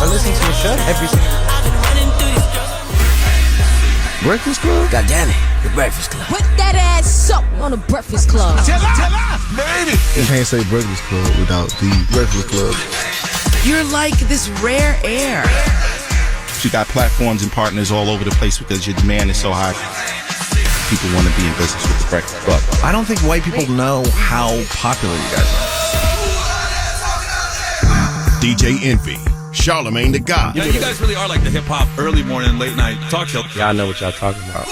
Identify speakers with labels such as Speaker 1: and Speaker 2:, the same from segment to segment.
Speaker 1: I listen to the show every single
Speaker 2: Breakfast Club?
Speaker 1: God damn it, the Breakfast Club.
Speaker 3: Put that ass up on the Breakfast Club.
Speaker 2: Tell us, baby. You can't say Breakfast Club without the Breakfast Club.
Speaker 4: You're like this rare air.
Speaker 5: You got platforms and partners all over the place because your demand is so high. People want to be in business with the Breakfast Club.
Speaker 2: I don't think white people know how popular you guys are.
Speaker 6: DJ Envy, Charlamagne the God.
Speaker 7: Yeah, you guys really are like the hip-hop early morning, late night talk show.
Speaker 1: Y'all know what y'all talking about.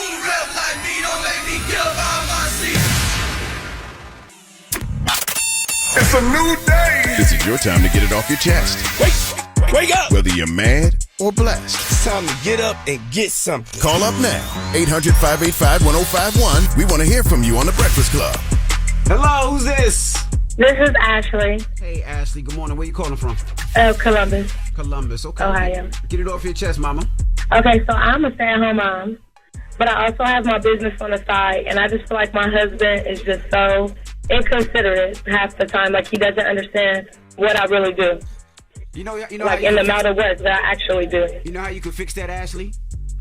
Speaker 6: It's a new day. This is your time to get it off your chest.
Speaker 7: Wake up!
Speaker 6: Whether you're mad or blessed.
Speaker 8: It's time to get up and get something.
Speaker 6: Call up now. 800-585-1051. We want to hear from you on The Breakfast Club.
Speaker 9: Hello, who's this?
Speaker 10: This is Ashley.
Speaker 9: Hey, Ashley, good morning. Where you calling from?
Speaker 10: Columbus.
Speaker 9: Columbus, okay.
Speaker 10: Ohio.
Speaker 9: Get it off your chest, mama.
Speaker 10: Okay, so I'm a stay-at-home mom, but I also have my business on the side, and I just feel like my husband is just so inconsiderate half the time. Like, he doesn't understand what I really do.
Speaker 9: You know
Speaker 10: like, in the amount of work that I actually do.
Speaker 9: You know how you can fix that, Ashley?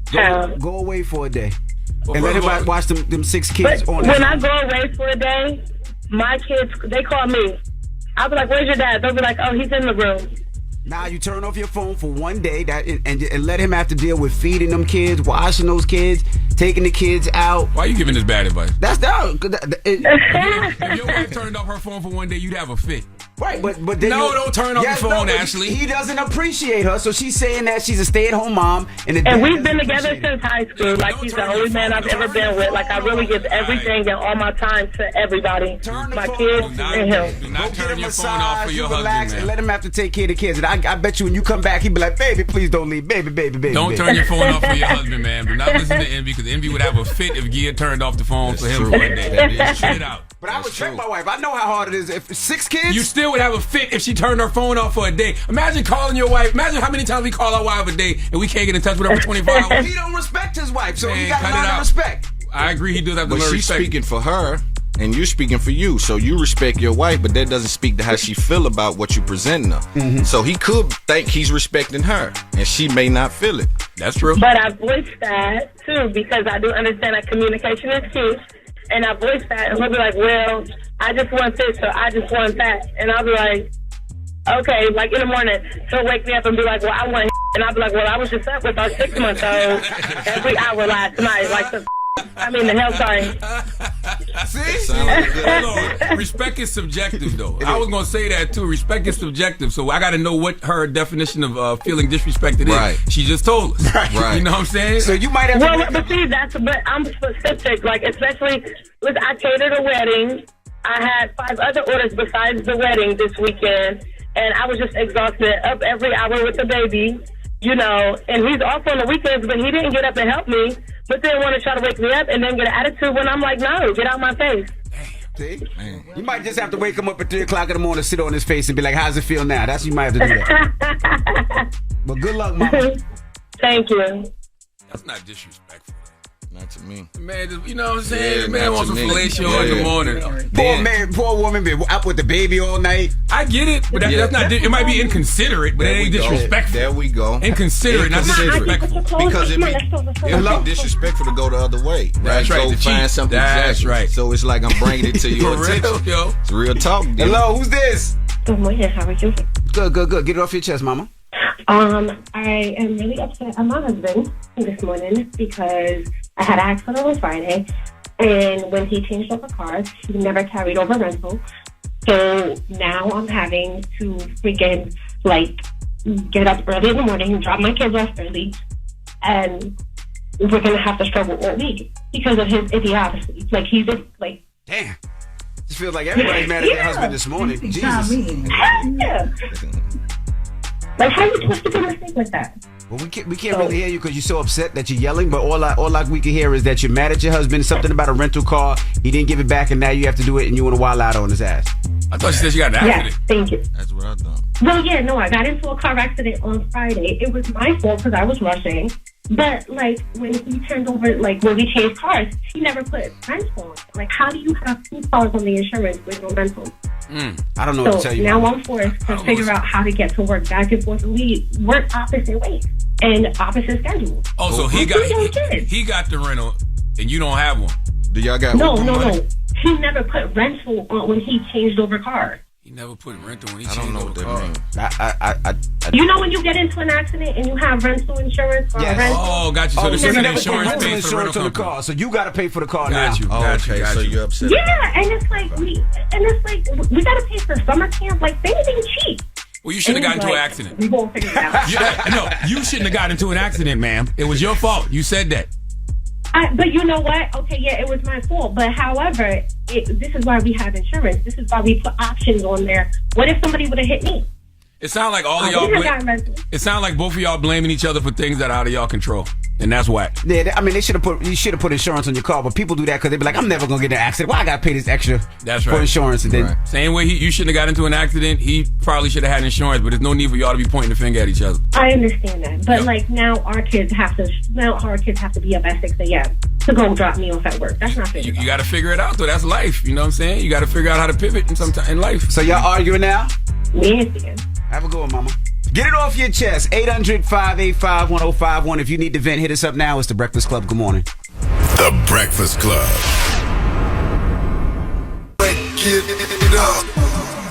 Speaker 10: How?
Speaker 9: Go away for a day. And let everybody watch them 6 kids
Speaker 10: but
Speaker 9: on
Speaker 10: when I go away for a day, my kids, they call me. I'll be like, where's your dad? They'll be like, oh, he's in the room.
Speaker 9: Now you turn off your phone for one day and let him have to deal with feeding them kids, washing those kids, taking the kids out.
Speaker 7: Why are you giving this bad advice?
Speaker 9: That's that.
Speaker 7: If your wife turned off her phone for one day, you'd have a fit.
Speaker 9: Right, but then
Speaker 7: don't turn off your phone, Ashley.
Speaker 9: He doesn't appreciate her, so she's saying that she's a stay-at-home mom. And
Speaker 10: we've been together since high school. Like, he's the only man I've ever been with. Like, I really give everything and all my time to everybody. My kids and him.
Speaker 7: Do not turn your phone
Speaker 9: off
Speaker 7: for your
Speaker 9: relax
Speaker 7: husband, man.
Speaker 9: And let him have to take care of the kids. And I bet you when you come back, he'll be like, baby, please don't leave. Baby.
Speaker 7: Don't turn your phone off for your husband, man. Do not listen to Envy, because Envy would have a fit if Gia turned off the phone for him for one day. Straight out.
Speaker 9: But I would check my wife. I know how hard it is. If 6 kids,
Speaker 7: you still would have a fit if she turned her phone off for a day. Imagine calling your wife. Imagine how many times we call our wife a day and we can't get in touch with her for 24 hours.
Speaker 9: He don't respect his wife, so
Speaker 7: Man,
Speaker 9: he got to
Speaker 7: cut
Speaker 9: learn
Speaker 7: it
Speaker 9: to
Speaker 7: out.
Speaker 9: respect.
Speaker 7: I agree. He does have to
Speaker 5: But
Speaker 7: learn
Speaker 5: she's
Speaker 7: respect.
Speaker 5: speaking for her, and you're speaking for you. So you respect your wife, but that doesn't speak to how she feel about what you presenting her.
Speaker 9: Mm-hmm.
Speaker 5: So he could think he's respecting her, and she may not feel it.
Speaker 7: That's true.
Speaker 10: But I voiced that, too, because I do understand that communication is key. And I voiced that, and he'll be like, well, I just want this, or I just want that. And I'll be like, okay, like in the morning, he'll wake me up and be like, well, I want and I'll be like, well, I was just up with our 6-month-old every hour last night. Like, the hell, sorry.
Speaker 9: See?
Speaker 7: Hold on. Respect is subjective, though. I was going to say that, too. Respect is subjective, so I got to know what her definition of feeling disrespected is. She just told us.
Speaker 5: Right.
Speaker 7: You know what I'm saying?
Speaker 9: So you might have
Speaker 10: but see, but I'm specific. Like, especially, I catered a wedding. I had 5 other orders besides the wedding this weekend, and I was just exhausted, up every hour with the baby, you know, and he's off on the weekends, but he didn't get up and help me, but then want to try to wake me up and then get an attitude when I'm like, no, get out my face.
Speaker 9: See? You might just have to wake him up at 3 o'clock in the morning, sit on his face and be like, how's it feel now? That's what you might have to do that. But good luck, mama.
Speaker 10: Thank you.
Speaker 7: That's not disrespectful.
Speaker 5: Not to me.
Speaker 7: Man, you know what I'm saying?
Speaker 5: Yeah,
Speaker 7: man wants some fellatio in the morning.
Speaker 9: Poor woman been up with the baby all night.
Speaker 7: I get it, but that's not. It might be inconsiderate, but it ain't disrespectful.
Speaker 5: There we go.
Speaker 7: Inconsiderate, not disrespectful.
Speaker 5: Because it'd be disrespectful to go the other way.
Speaker 7: That's right.
Speaker 5: Go find something.
Speaker 7: That's right.
Speaker 5: So it's like I'm bringing it to your
Speaker 7: For
Speaker 5: attention.
Speaker 7: real, yo.
Speaker 5: It's real talk. Dude.
Speaker 9: Hello, who's this?
Speaker 10: Good morning. How are you?
Speaker 9: Good. Get it off your chest, mama.
Speaker 10: I am really upset at my husband this morning because I had an accident on Friday, and when he changed over cars, he never carried over rental. So now I'm having to freaking, get up early in the morning, drop my kids off early, and we're going to have to struggle all week because of his idiocy. He's just,
Speaker 9: Damn. Just feels like everybody's mad at their husband this morning. Jesus.
Speaker 10: Yeah. How are you supposed to do a mistake like that?
Speaker 9: Well, we can't really hear you because you're so upset that you're yelling, but all we can hear is that you're mad at your husband, something about a rental car, he didn't give it back, and now you have to do it, and you want to wild out on his ass.
Speaker 7: I thought she said she got an accident.
Speaker 10: Yes, thank you.
Speaker 5: That's what I thought.
Speaker 10: Well, yeah, no, I got into a car accident on Friday. It was my fault because I was rushing. But, when he turned over, when we changed cars, he never put rental on. How do you have 2 cars on the insurance with no rental?
Speaker 9: I don't know what to tell you.
Speaker 10: Now I'm forced to figure out how to get to work back and forth. We work opposite ways and opposite schedules.
Speaker 7: Oh, so he got the rental and you don't have one.
Speaker 2: Do y'all got
Speaker 10: No.
Speaker 2: money?
Speaker 10: He never put rental on when he changed over cars.
Speaker 7: He never put rental when he
Speaker 2: I don't
Speaker 7: changed
Speaker 2: know
Speaker 7: over
Speaker 2: what that
Speaker 7: cars.
Speaker 2: means.
Speaker 10: You know when you get into an accident and you have rental insurance or rental?
Speaker 7: Oh, got you. So the
Speaker 10: you never
Speaker 7: insurance
Speaker 10: put
Speaker 7: pays for the rental
Speaker 9: on the
Speaker 7: company.
Speaker 9: car, so you got to pay for the car
Speaker 7: Got you.
Speaker 9: now.
Speaker 7: Got you.
Speaker 2: So you're upset.
Speaker 10: Yeah, and it's like we gotta pay for summer camp. Like they ain't cheap.
Speaker 7: Well, you shouldn't have
Speaker 10: And
Speaker 7: gotten into an
Speaker 10: like,
Speaker 7: accident.
Speaker 10: We won't figure it out.
Speaker 7: No, you shouldn't have gotten into an accident, ma'am. It was your fault. You said that.
Speaker 10: But you know what? Okay, yeah, it was my fault. But however, this is why we have insurance. This is why we put options on there. What if somebody would have hit me?
Speaker 7: It sounds like all of y'all. It sounds like both of y'all blaming each other for things that are out of y'all control, and that's whack.
Speaker 9: Yeah, I mean, you should have put insurance on your car, but people do that because they be like, I'm never gonna get in an accident. Why I gotta pay this extra for insurance? And then
Speaker 7: Same way you shouldn't have got into an accident. He probably should have had insurance, but there's no need for y'all to be pointing the finger at each other.
Speaker 10: I understand that, but like now our kids have to be up at 6 a.m. to go drop me off at work. That's not fair.
Speaker 7: You got to figure it out, though. That's life. You know what I'm saying? You got to figure out how to pivot in life.
Speaker 9: So y'all arguing now?
Speaker 10: Yes.
Speaker 9: Have a good one, mama. Get it off your chest. 800-585-1051. If you need to vent, hit us up now. It's The Breakfast Club. Good morning.
Speaker 6: The Breakfast Club.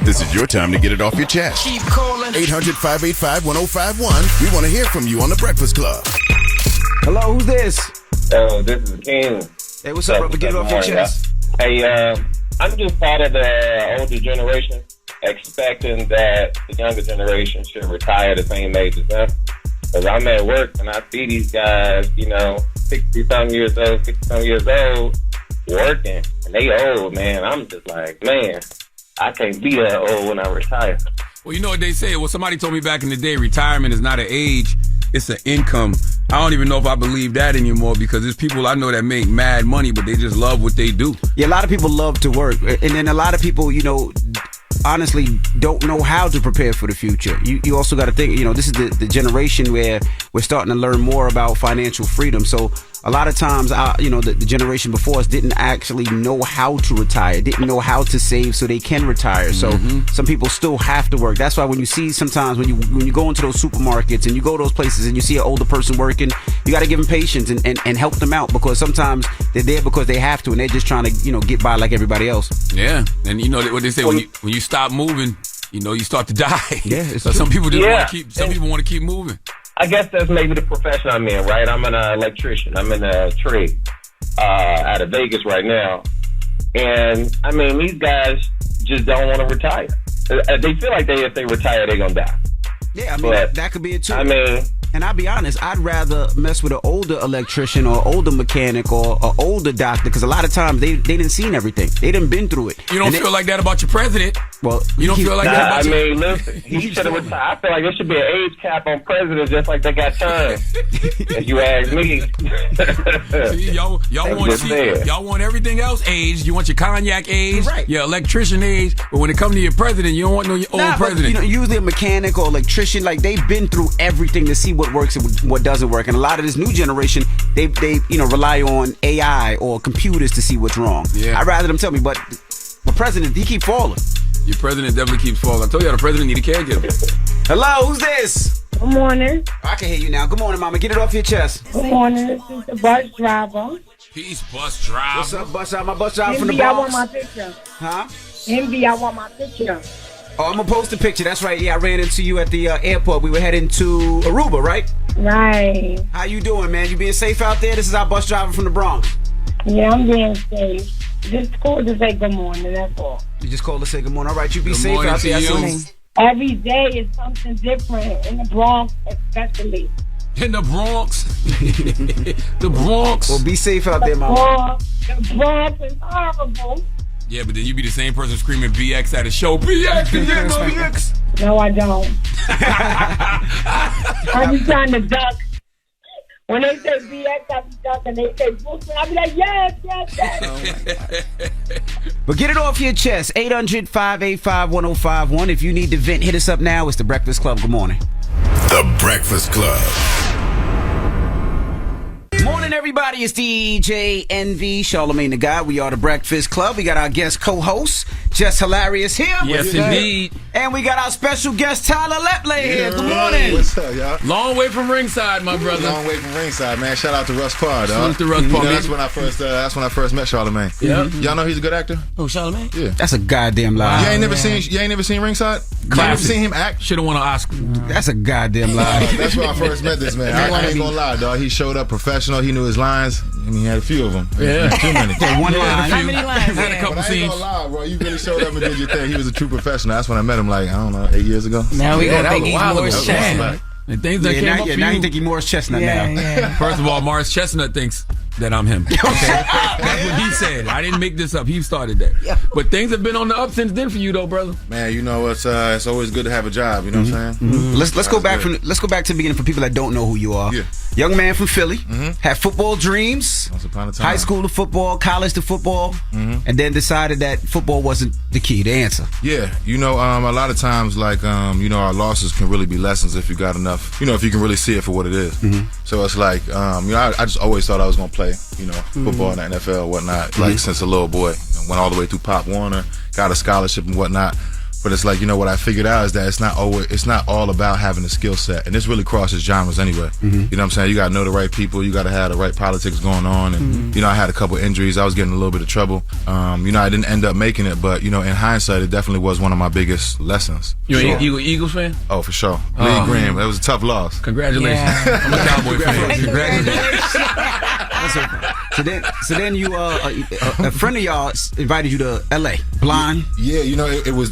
Speaker 6: This is your time to get it off your chest.
Speaker 4: Keep calling.
Speaker 6: 800-585-1051. We want to hear from you on The Breakfast Club.
Speaker 9: Hello, who's this?
Speaker 11: Oh, this is King.
Speaker 9: Hey, what's up, brother? Get it off your chest.
Speaker 11: Hey, I'm just part of the older generation, expecting that the younger generation should retire the same age as them. Because I'm at work and I see these guys, 60-some years old, working. And they old, man. I'm just like, man, I can't be that old when I retire.
Speaker 7: Well, you know what they say? Well, somebody told me back in the day, retirement is not an age, it's an income. I don't even know if I believe that anymore because there's people I know that make mad money, but they just love what they do.
Speaker 9: Yeah, a lot of people love to work. And then a lot of people, honestly don't know how to prepare for the future. You also got to think, this is the generation where we're starting to learn more about financial freedom. So a lot of times, the generation before us didn't actually know how to retire, didn't know how to save so they can retire. So some people still have to work. That's why when you see sometimes when you go into those supermarkets and you go to those places and you see an older person working, you got to give them patience and help them out because sometimes they're there because they have to and they're just trying to get by like everybody else.
Speaker 7: Yeah, and you know what they say when you stop moving, you start to die.
Speaker 9: Yeah,
Speaker 7: so some people just want to keep. Some people want to keep moving.
Speaker 11: I guess that's maybe the profession I'm in, right? I'm an electrician. I'm in a trade out of Vegas right now. And, I mean, these guys just don't want to retire. They feel like if they retire, they're going to die.
Speaker 9: Yeah, I mean, that could be it too.
Speaker 11: I mean...
Speaker 9: And I'll be honest, I'd rather mess with an older electrician or older mechanic or an older doctor because a lot of times they didn't seen everything. They done been through it.
Speaker 7: You don't feel like that about your president?
Speaker 9: Well,
Speaker 7: you don't feel like that about
Speaker 11: listen, he should have retired. I feel like there should be an age cap on presidents just like they got term. If you ask me.
Speaker 7: See, y'all want everything else aged. You want your cognac aged, your electrician aged, but when it comes to your president, you don't want no old president.
Speaker 9: But, usually a mechanic or electrician, like they've been through everything to see what works and what doesn't work. And a lot of this new generation, they rely on AI or computers to see what's wrong.
Speaker 7: Yeah.
Speaker 9: I'd rather them tell me, but the president, he keep falling.
Speaker 7: Your president definitely keeps falling. I told you the president need a caregiver.
Speaker 9: Hello, who's this?
Speaker 10: Good morning.
Speaker 9: I can hear you now. Good morning, mama. Get it off your chest.
Speaker 10: Good morning. This is the bus driver.
Speaker 7: Peace, bus driver.
Speaker 9: What's up, bus driver? My bus driver from the
Speaker 10: Envy,
Speaker 9: Bronx.
Speaker 10: I want my picture.
Speaker 9: Huh?
Speaker 10: Envy, I want my picture.
Speaker 9: Oh, I'm going to post a picture. That's right. Yeah, I ran into you at the airport. We were heading to Aruba, right?
Speaker 10: Right.
Speaker 9: How you doing, man? You being safe out there? This is our bus driver from the Bronx.
Speaker 10: Yeah, I'm being safe. Just called to say good morning, that's all.
Speaker 9: You just called to say good morning. All right, you be
Speaker 7: Good
Speaker 9: safe
Speaker 7: morning
Speaker 9: out there.
Speaker 7: to you.
Speaker 10: Every day is something different, in the Bronx especially.
Speaker 7: In the Bronx. The Bronx.
Speaker 9: Well, be safe out there, mama.
Speaker 10: The Bronx is horrible.
Speaker 7: Yeah, but then you be the same person screaming BX at a show. BX, BX.
Speaker 10: No, I don't. I be trying to duck. When they say BX, I be ducking. They say Brooklyn, I be like, yes.
Speaker 9: But get it off your chest. 800-585-1051. If you need to vent, hit us up now. It's The Breakfast Club. Good morning.
Speaker 6: The Breakfast Club.
Speaker 9: Morning morning, everybody. It's DJ NV, Charlamagne the Guy. We are the Breakfast Club. We got our guest co-host, Just Hilarious here.
Speaker 7: Yes, indeed.
Speaker 9: And we got our special guest, Tyler Lepley here. Good morning.
Speaker 2: What's up, y'all?
Speaker 7: Long way from ringside, my brother.
Speaker 2: Long way from ringside, man. Shout out to Russ Parr, dog.
Speaker 7: Salute to Russ Parr.
Speaker 2: That's when I first met Charlamagne.
Speaker 7: Yeah.
Speaker 2: Y'all know he's a good actor?
Speaker 4: Oh, Charlamagne?
Speaker 2: Yeah.
Speaker 9: That's a goddamn lie.
Speaker 2: You ain't never seen ringside? You ain't never seen him act?
Speaker 7: Should have won an Oscar.
Speaker 9: That's a goddamn lie.
Speaker 2: That's where I first met this man. I ain't gonna lie, dog. He showed up professional. He knew his lines. And he had a few of them.
Speaker 7: Yeah.
Speaker 2: Too many.
Speaker 9: One line.
Speaker 4: How many lines?
Speaker 7: Had a couple
Speaker 2: But I ain't
Speaker 7: scenes.
Speaker 2: gonna lie, bro. You really showed up and did your thing. He was a true professional. That's when I met him, like, I don't know, 8 years ago.
Speaker 4: Now we
Speaker 7: Yeah,
Speaker 4: gonna
Speaker 7: that
Speaker 4: think
Speaker 7: was a
Speaker 4: he's
Speaker 7: while ago.
Speaker 4: Morris
Speaker 7: That was a while
Speaker 4: Chestnut.
Speaker 7: back. The things that came up for
Speaker 9: Now you
Speaker 7: you.
Speaker 9: think he Morris Chestnut
Speaker 4: Yeah,
Speaker 9: now.
Speaker 4: yeah.
Speaker 7: First of all, Morris Chestnut thinks that I'm him. Okay? That's what he said. I didn't make this up. He started that.
Speaker 4: Yeah.
Speaker 7: But things have been on the up since then for you, though, brother.
Speaker 2: Man, you know, it's always good to have a job. You know what I'm saying?
Speaker 9: Let's go back to the beginning for people that don't know who you are.
Speaker 2: Yeah.
Speaker 9: Young man from Philly, had football dreams,
Speaker 2: Once upon a time.
Speaker 9: high school to football, college to football, and then decided that football wasn't the key, the answer.
Speaker 2: Yeah, you know, a lot of times, like, you know, our losses can really be lessons if you got enough, you know, if you can really see it for what it is. So it's like, you know, I just always thought I was going to play, you know, football in the NFL, whatnot, like since a little boy. You know, went all the way through Pop Warner, got a scholarship and whatnot. But it's like, you know, what I figured out is that it's not all about having a skill set. And this really crosses genres anyway. You know what I'm saying? You got to know the right people. You got to have the right politics going on. And, you know, I had a couple injuries. I was getting a little bit of trouble. You know, I didn't end up making it. But, you know, in hindsight, it definitely was one of my biggest lessons.
Speaker 7: You an Eagles fan?
Speaker 2: Oh, for sure. Lee Green. That was a tough loss.
Speaker 7: Congratulations.
Speaker 4: Yeah.
Speaker 7: I'm a Cowboy fan.
Speaker 9: Congratulations. So then you a friend of y'all invited you to LA. Blind.
Speaker 2: Yeah, you know, it was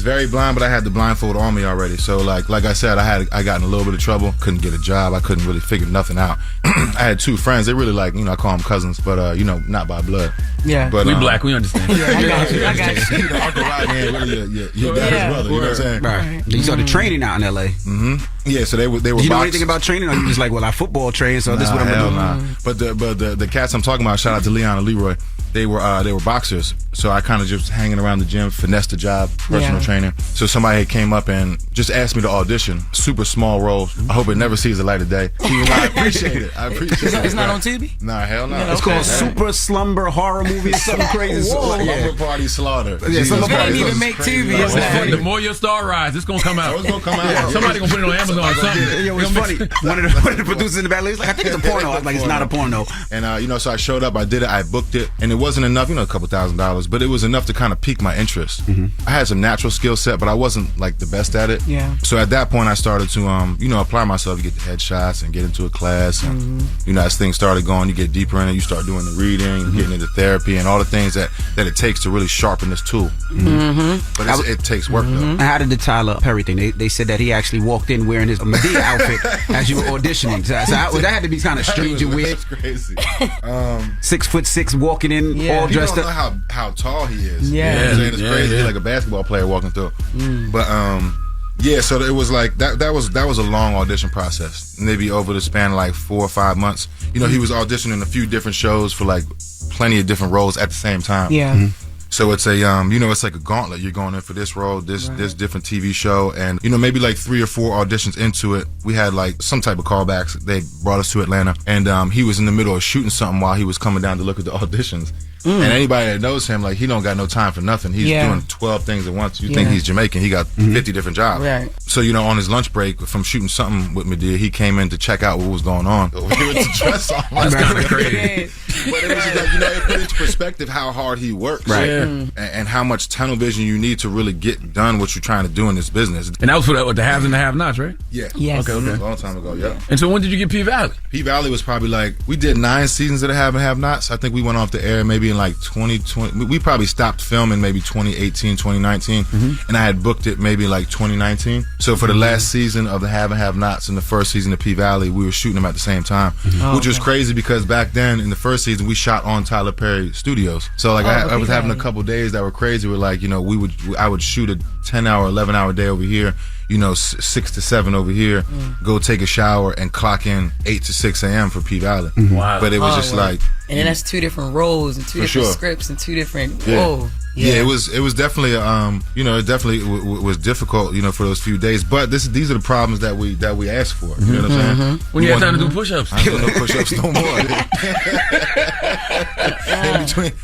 Speaker 2: very blind, but I had the blindfold on me already. So like I said, I got in a little bit of trouble. Couldn't get a job. I couldn't really figure nothing out. I had two friends. They really like, you know, I call them cousins, but you know, not by blood.
Speaker 4: Yeah.
Speaker 2: But
Speaker 7: We black, we understand.
Speaker 4: I got you.
Speaker 2: You know, Uncle Rodney ain't really your dad's brother. You know what I'm saying?
Speaker 9: Right. You started training out in LA.
Speaker 2: Yeah, so they were.
Speaker 9: Did you know
Speaker 2: box-
Speaker 9: anything about training, or you just like, well, I football train, so this is what I'm
Speaker 2: hell
Speaker 9: gonna do?
Speaker 2: nah. But the cats I'm talking about, shout out to Leon and Leroy. They were boxers, so I kind of just hanging around the gym, finessed the job, personal training. So somebody came up and just asked me to audition. Super small role. I hope it never sees the light of day. I appreciate it.
Speaker 4: It's not on TV?
Speaker 2: Nah, hell no.
Speaker 4: Yeah,
Speaker 9: It's called Super Slumber Horror Movie or something crazy.
Speaker 2: Slumber Party Slaughter.
Speaker 9: Yeah, Slumber
Speaker 4: They
Speaker 9: Party.
Speaker 4: didn't even make TV.
Speaker 2: It's
Speaker 4: It's
Speaker 7: The more your star rise, it's going to come out.
Speaker 2: It's gonna come out.
Speaker 7: Somebody going to put it on Amazon or something.
Speaker 9: Yo, it's funny. One of the producers in the back, he's like, I think it's a porno. I was like, it's not a porno.
Speaker 2: And you know, so I showed up, I did it, I booked it, and it wasn't enough, you know, a couple $1,000, but it was enough to kind of pique my interest. I had some natural skill set, but I wasn't like the best at it.
Speaker 4: Yeah.
Speaker 2: So at that point, I started to, you know, apply myself, get the headshots and get into a class. And, you know, as things started going, you get deeper in it, you start doing the reading, getting into therapy, and all the things that it takes to really sharpen this tool. But it takes work though.
Speaker 9: How did the Tyler Perry thing? They said that he actually walked in wearing his Medea outfit as you were auditioning. So that had to be kind of strange and weird.
Speaker 2: That's crazy.
Speaker 9: 6'6", walking in all
Speaker 2: You
Speaker 9: dressed
Speaker 2: don't know
Speaker 9: up.
Speaker 2: how tall he is.
Speaker 4: Yeah.
Speaker 2: You know what I'm saying? It's
Speaker 7: Yeah,
Speaker 2: crazy.
Speaker 7: yeah.
Speaker 2: He's like a basketball player walking through. But yeah, so it was like that was a long audition process. Maybe over the span of like 4 or 5 months. You know, he was auditioning a few different shows for like plenty of different roles at the same time.
Speaker 4: Yeah.
Speaker 2: So it's a you know, it's like a gauntlet. You're going in for this role, this different TV show, and you know, maybe like 3 or 4 auditions into it, we had like some type of callbacks. They brought us to Atlanta, and he was in the middle of shooting something while he was coming down to look at the auditions. And anybody that knows him, like, he don't got no time for nothing. He's doing 12 things at once. You think he's Jamaican, he got 50 different jobs.
Speaker 4: Right.
Speaker 2: So, you know, on his lunch break from shooting something with Medea, he came in to check out what was going on. He was dressed on.
Speaker 7: That's kind of crazy.
Speaker 2: But it was just like, you know, it put into perspective how hard he works.
Speaker 9: Right.
Speaker 2: And how much tunnel vision you need to really get done what you're trying to do in this business.
Speaker 7: And that was for the haves and the have-nots, right?
Speaker 2: Yeah.
Speaker 4: Yes.
Speaker 7: Okay.
Speaker 2: A long time ago, yeah.
Speaker 7: And so when did you get P-Valley?
Speaker 2: P-Valley was probably like, we did 9 seasons of the Have and Have-Nots. I think we went off the air maybe in like 2020. We probably stopped filming maybe 2018, 2019. And I had booked it maybe like 2019. So for the last season of the Have and Have-Nots and the first season of P-Valley, we were shooting them at the same time. Which was crazy because back then in the first season, we shot on Tyler Perry Studios. So like I was having a couple days that were crazy where like, you know, I would shoot a 10-hour, 11-hour day over here, you know, 6 to 7 over here, go take a shower and clock in 8 to 6 a.m. for P-Valley.
Speaker 7: Wow.
Speaker 2: But it was just like...
Speaker 4: And then that's 2 different roles and 2 different scripts and 2 different.
Speaker 2: Yeah.
Speaker 4: Whoa.
Speaker 2: Yeah, it was definitely you know, it definitely was difficult, you know, for those few days. But these are the problems that we asked for. You know what I'm saying?
Speaker 7: When you had time to do push-ups,
Speaker 2: I don't do no push-ups no more.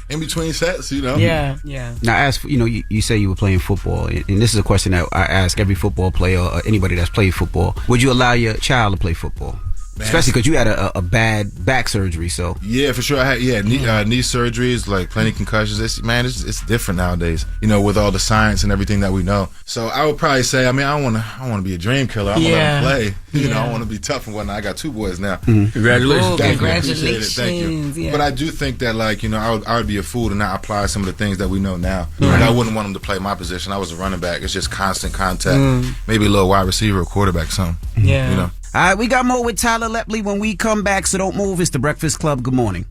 Speaker 2: in between sets, you know.
Speaker 4: Yeah.
Speaker 9: Now, as for, you know, you say you were playing football, and this is a question that I ask every football player or anybody that's played football. Would you allow your child to play football? Man, especially because you had a bad back surgery, so
Speaker 2: yeah, for sure. I had knee surgeries, like plenty of concussions. It's different nowadays, you know, with all the science and everything that we know. So I would probably say, I mean, I want to be a dream killer. I want to let them play. You know, I want to be tough and whatnot. I got 2 boys now.
Speaker 7: Congratulations!
Speaker 4: Congratulations!
Speaker 2: Thank you.
Speaker 4: Yeah.
Speaker 2: But I do think that, like, you know, I would be a fool to not apply some of the things that we know now. Like, I wouldn't want them to play my position. I was a running back. It's just constant contact. Maybe a little wide receiver or quarterback, something.
Speaker 4: Yeah.
Speaker 2: You know.
Speaker 9: All right, we got more with Tyler Lepley when we come back, so don't move. It's The Breakfast Club. Good morning.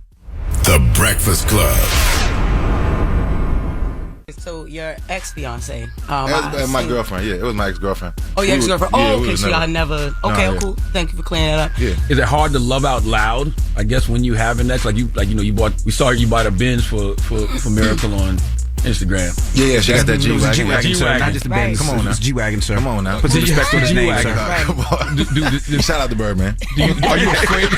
Speaker 6: The Breakfast Club.
Speaker 4: So your ex-fiance,
Speaker 2: my girlfriend, yeah, it was my ex-girlfriend.
Speaker 4: Oh, your ex-girlfriend.
Speaker 2: Yeah,
Speaker 4: okay, so y'all never. Okay, cool. Thank you for clearing that up.
Speaker 2: Yeah.
Speaker 7: Is it hard to love out loud? I guess when you have an ex, you know, you bought a Benz for Miracle on Instagram.
Speaker 2: Yeah, she got that G-Wagon.
Speaker 9: G-Wagon, sir. Not just a Benz.
Speaker 2: Come on now.
Speaker 9: It's G-Wagon, sir.
Speaker 2: Come on now.
Speaker 9: Put some respect on his name, sir.
Speaker 2: Come on. Shout out to Bird, man.
Speaker 7: Are you afraid?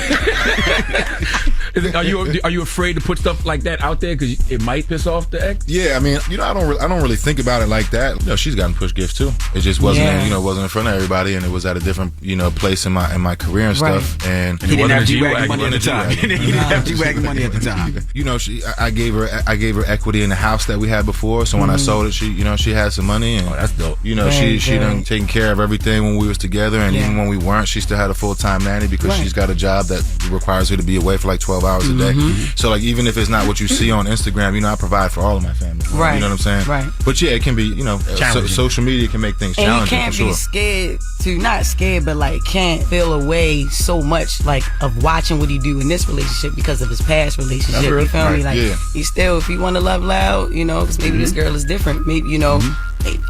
Speaker 7: Are you afraid to put stuff like that out there because it might piss off the ex?
Speaker 2: Yeah, I mean, you know, I don't really think about it like that. You know, she's gotten push gifts too. It just wasn't, wasn't in front of everybody, and it was at a different, you know, place in my career and stuff. And
Speaker 9: he didn't have G-Wagon money at the time. He didn't have G-Wagon money at the time.
Speaker 2: You know, I gave her equity in the house that we had before. So when I sold it, she had some money, and
Speaker 7: that's dope.
Speaker 2: You know, she done taken care of everything when we was together, and even when we weren't, she still had a full-time nanny because she's got a job that requires her to be away for like 12 hours a day. So like, even if it's not what you see on Instagram, you know, I provide for all of my family.
Speaker 4: Right.
Speaker 2: You know what I'm saying?
Speaker 4: Right.
Speaker 2: But yeah, it can be, you know, social media can make things challenging.
Speaker 4: And you can't
Speaker 2: for sure.
Speaker 4: be scared to, not scared, but like can't feel away so much like of watching what he do in this relationship because of his past relationship. You feel me? Like he still, if you want to love loud, you know, because maybe this girl is different. Maybe, you know,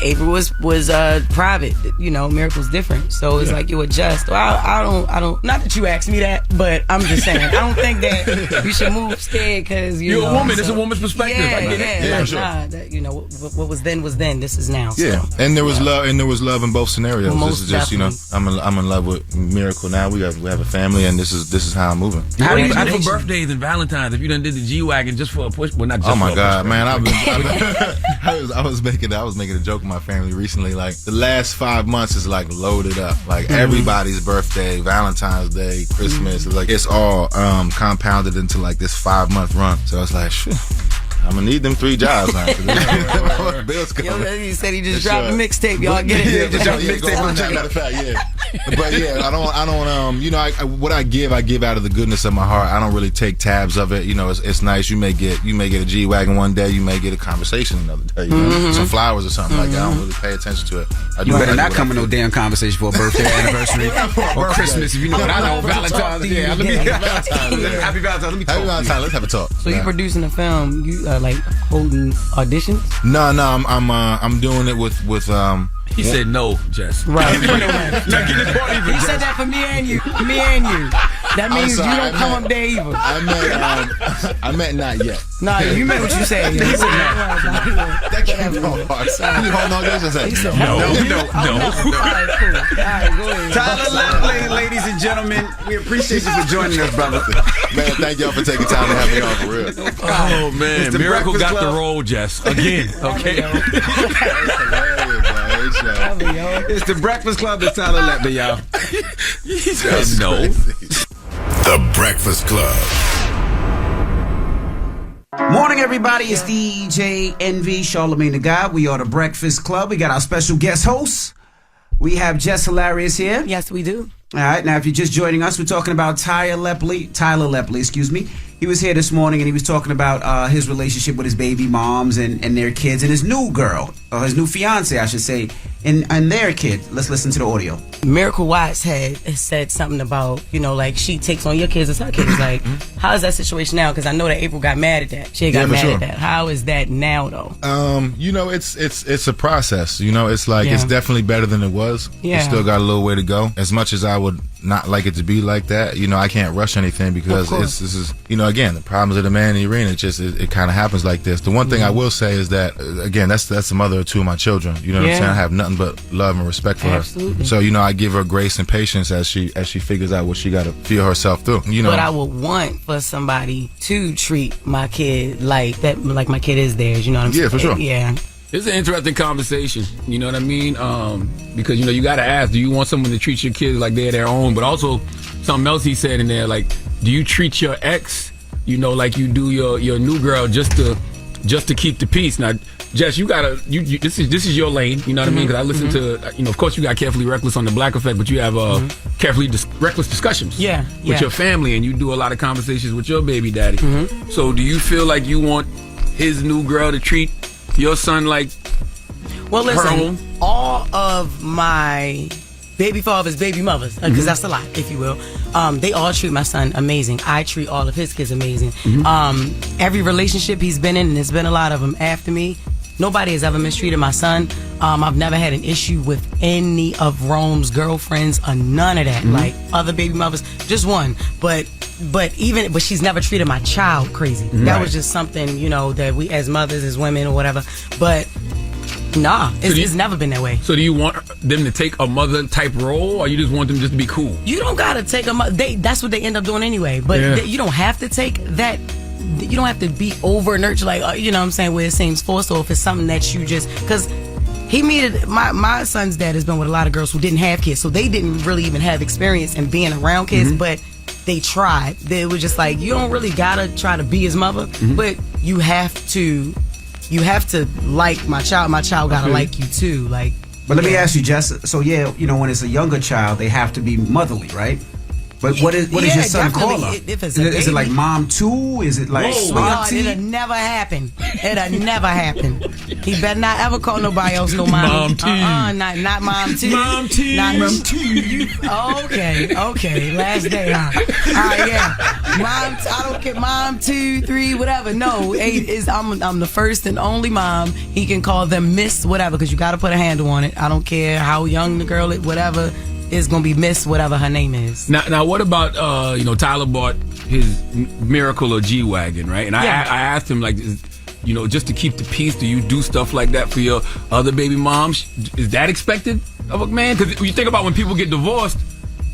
Speaker 4: Avery was private, you know, Miracle's different. So it's like you adjust. Well, I don't, not that you asked me that, but I'm just saying, I don't think that you should move scared because
Speaker 7: you're a woman. It's a woman's perspective.
Speaker 4: Yeah,
Speaker 7: I get it.
Speaker 4: like,
Speaker 2: sure.
Speaker 4: nah, that, you know, what was then was then. This is now.
Speaker 2: Yeah,
Speaker 4: so.
Speaker 2: and there was love, in both scenarios.
Speaker 4: Most
Speaker 2: this is just, you know, I'm in love with Miracle now. We have a family, and this is how I'm moving.
Speaker 7: How do you do for birthdays and Valentine's if you done did the G-Wagon just for a push? Well, not just
Speaker 2: oh my
Speaker 7: for
Speaker 2: God,
Speaker 7: a push,
Speaker 2: man! I was making a joke with my family recently. Like the last 5 months is like loaded up. Like everybody's birthday, Valentine's Day, Christmas. Like it's all compounded into like this 5-month run. So it's like, shit, I'm gonna need them 3 jobs now. Bills coming.
Speaker 4: Yo, he said he just dropped a mixtape. Y'all get it?
Speaker 2: Just dropped a mixtape. Matter of fact, yeah. But yeah, I don't. You know, what I give out of the goodness of my heart. I don't really take tabs of it. You know, it's nice. You may get a G-Wagon one day. You may get a conversation another day. You know? Some flowers or something like that. I don't really pay attention to it.
Speaker 9: You better not come with no damn conversation for a birthday, anniversary, or Christmas. If you know what I know, Valentine's. Yeah, let me. Happy Valentine's. Let me talk.
Speaker 2: Happy Valentine's. Let's have a talk.
Speaker 4: So you producing a film? You like holding auditions?
Speaker 2: No, I'm doing it with
Speaker 7: He said no, Jess.
Speaker 4: Right. He said that for me and you. That means you don't come up there either.
Speaker 2: I meant not yet.
Speaker 4: Nah, you meant what you said. He said no.
Speaker 2: That can't be hard. You hold on, just
Speaker 7: No.
Speaker 4: All right, cool. All right, go ahead.
Speaker 9: Tyler Lepley, ladies and gentlemen, we appreciate you for joining us, brother.
Speaker 2: Man, thank y'all for taking time to have me on for real.
Speaker 7: Oh man, Miracle got the role, Jess. Again, okay.
Speaker 9: It's the Breakfast Club. It's Tyler Lepley, y'all.
Speaker 7: He said no.
Speaker 6: The Breakfast Club.
Speaker 9: Morning, everybody. It's DJ Envy, Charlamagne the God. We are the Breakfast Club. We got our special guest host. We have Jess Hilarious here.
Speaker 4: Yes, we do.
Speaker 9: All right. Now, if you're just joining us, we're talking about Tyler Lepley, excuse me. He was here this morning and he was talking about his relationship with his baby moms and their kids and his new girl, or his new fiance, I should say, and their kid. Let's listen to the audio.
Speaker 4: Miracle Watts had said something about, you know, like she takes on your kids as her kids. Like, how is that situation now? Because I know that April got mad at that. She got mad at that. How is that now, though?
Speaker 2: You know, it's a process. You know, it's like it's definitely better than it was.
Speaker 4: Yeah.
Speaker 2: It's still got a little way to go. As much as I would not like it to be like that. You know, I can't rush anything because this is, you know, again, the problems of the man in the arena. It kind of happens like this. The one thing I will say is that, again, that's the mother of two of my children. You know what I'm saying? I have nothing but love and respect for her. So, you know, I give her grace and patience as she figures out what she got to feel herself through. You know,
Speaker 4: but I would want for somebody to treat my kid like that, like my kid is theirs. You know what I'm saying?
Speaker 2: Yeah, for sure.
Speaker 4: Yeah.
Speaker 7: It's an interesting conversation, you know what I mean? Because, you know, you got to ask, do you want someone to treat your kids like they're their own? But also, something else he said in there, like, do you treat your ex, you know, like you do your new girl just to keep the peace? Now, Jess, you gotta, this is your lane, you know what I mean? Because I listen to, you know, of course you got Carefully Reckless on the Black Effect, but you have Carefully Reckless discussions with your family, and you do a lot of conversations with your baby daddy. So do you feel like you want his new girl to treat your son like
Speaker 4: well, listen, all of my baby fathers, baby mothers, because that's a lot, if you will, they all treat my son amazing. I treat all of his kids amazing. Every relationship he's been in, and there's been a lot of them after me, nobody has ever mistreated my son. I've never had an issue with any of Rome's girlfriends or none of that. Like other baby mothers, just one. But she's never treated my child crazy. That was just something, you know, that we as mothers, as women or whatever. But nah, it's never been that way.
Speaker 7: So do you want them to take a mother type role, or you just want them just to be cool?
Speaker 4: You don't gotta take a mother. That's what they end up doing anyway. But you don't have to take that. You don't have to be over nurtured, like, you know what I'm saying, where it seems forced, or if it's something that you just, because my son's dad has been with a lot of girls who didn't have kids, so they didn't really even have experience in being around kids, but they tried. They were just like, you don't really gotta try to be his mother, but you have to like my child. My child gotta like you too. Like,
Speaker 9: but let me ask you, Jess. So you know, when it's a younger child, they have to be motherly, right? But what is your son call her? Is it like mom too? Is it like auntie?
Speaker 4: It'll never happen. It'll never happen. He better not ever call nobody else no mom. Not mom too.
Speaker 7: Mom too.
Speaker 4: Mom too. Okay. Last day, huh? Mom. I don't care. Mom 2, 3, whatever. No, 8 is. I'm the first and only mom. He can call them Miss whatever, because you got to put a handle on it. I don't care how young the girl is, whatever. Is gonna be Miss whatever her name is.
Speaker 7: Now what about you know, Tyler bought his Miracle or G-Wagon, right? And I asked him, like, you know, just to keep the peace, do you do stuff like that for your other baby moms? Is that expected of a man? Because you think about when people get divorced,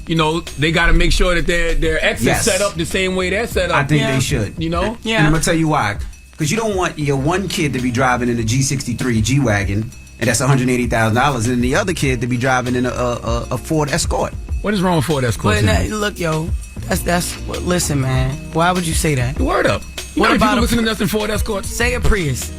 Speaker 7: you know, they got to make sure that their ex is set up the same way they're set up.
Speaker 9: I think they should.
Speaker 7: You know?
Speaker 9: And I'm gonna tell you why. Because you don't want your one kid to be driving in a G63 G-Wagon, and that's $180,000, and the other kid to be driving in a Ford Escort.
Speaker 7: What is wrong with Ford Escort?
Speaker 4: Look, yo, listen, man. Why would you say that?
Speaker 7: Word up. You know people listening to us in Ford Escorts?
Speaker 4: Say a Prius.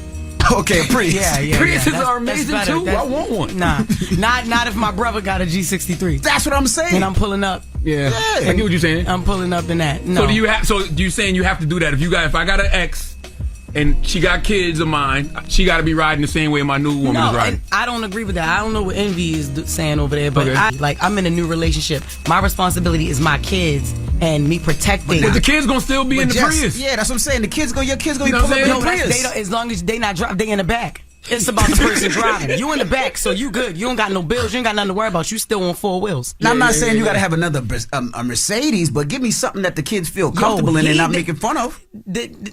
Speaker 9: Okay, a Prius.
Speaker 4: Yeah.
Speaker 7: Priuses are amazing too. I want one.
Speaker 4: Nah, not if my brother got a G63.
Speaker 9: That's what I'm saying.
Speaker 4: And I'm pulling up.
Speaker 7: Yeah. I get what you're saying.
Speaker 4: I'm pulling up in that. No.
Speaker 7: So you saying you have to do that? If I got an ex and she got kids of mine, she got to be riding the same way my new woman is riding.
Speaker 4: And I don't agree with that. I don't know what Envy is saying over there, but I'm in a new relationship. My responsibility is my kids and me protecting.
Speaker 7: But the kids gonna still be in the Prius.
Speaker 9: Yeah, that's what I'm saying. Your kids gonna be pulling up in the Prius.
Speaker 4: As long as they not driving, they in the back. It's about the person driving. You in the back, so you good. You don't got no bills. You ain't got nothing to worry about. You still on 4 wheels.
Speaker 9: Now, I'm not saying you got to have another a Mercedes, but give me something that the kids feel comfortable in and not making fun of.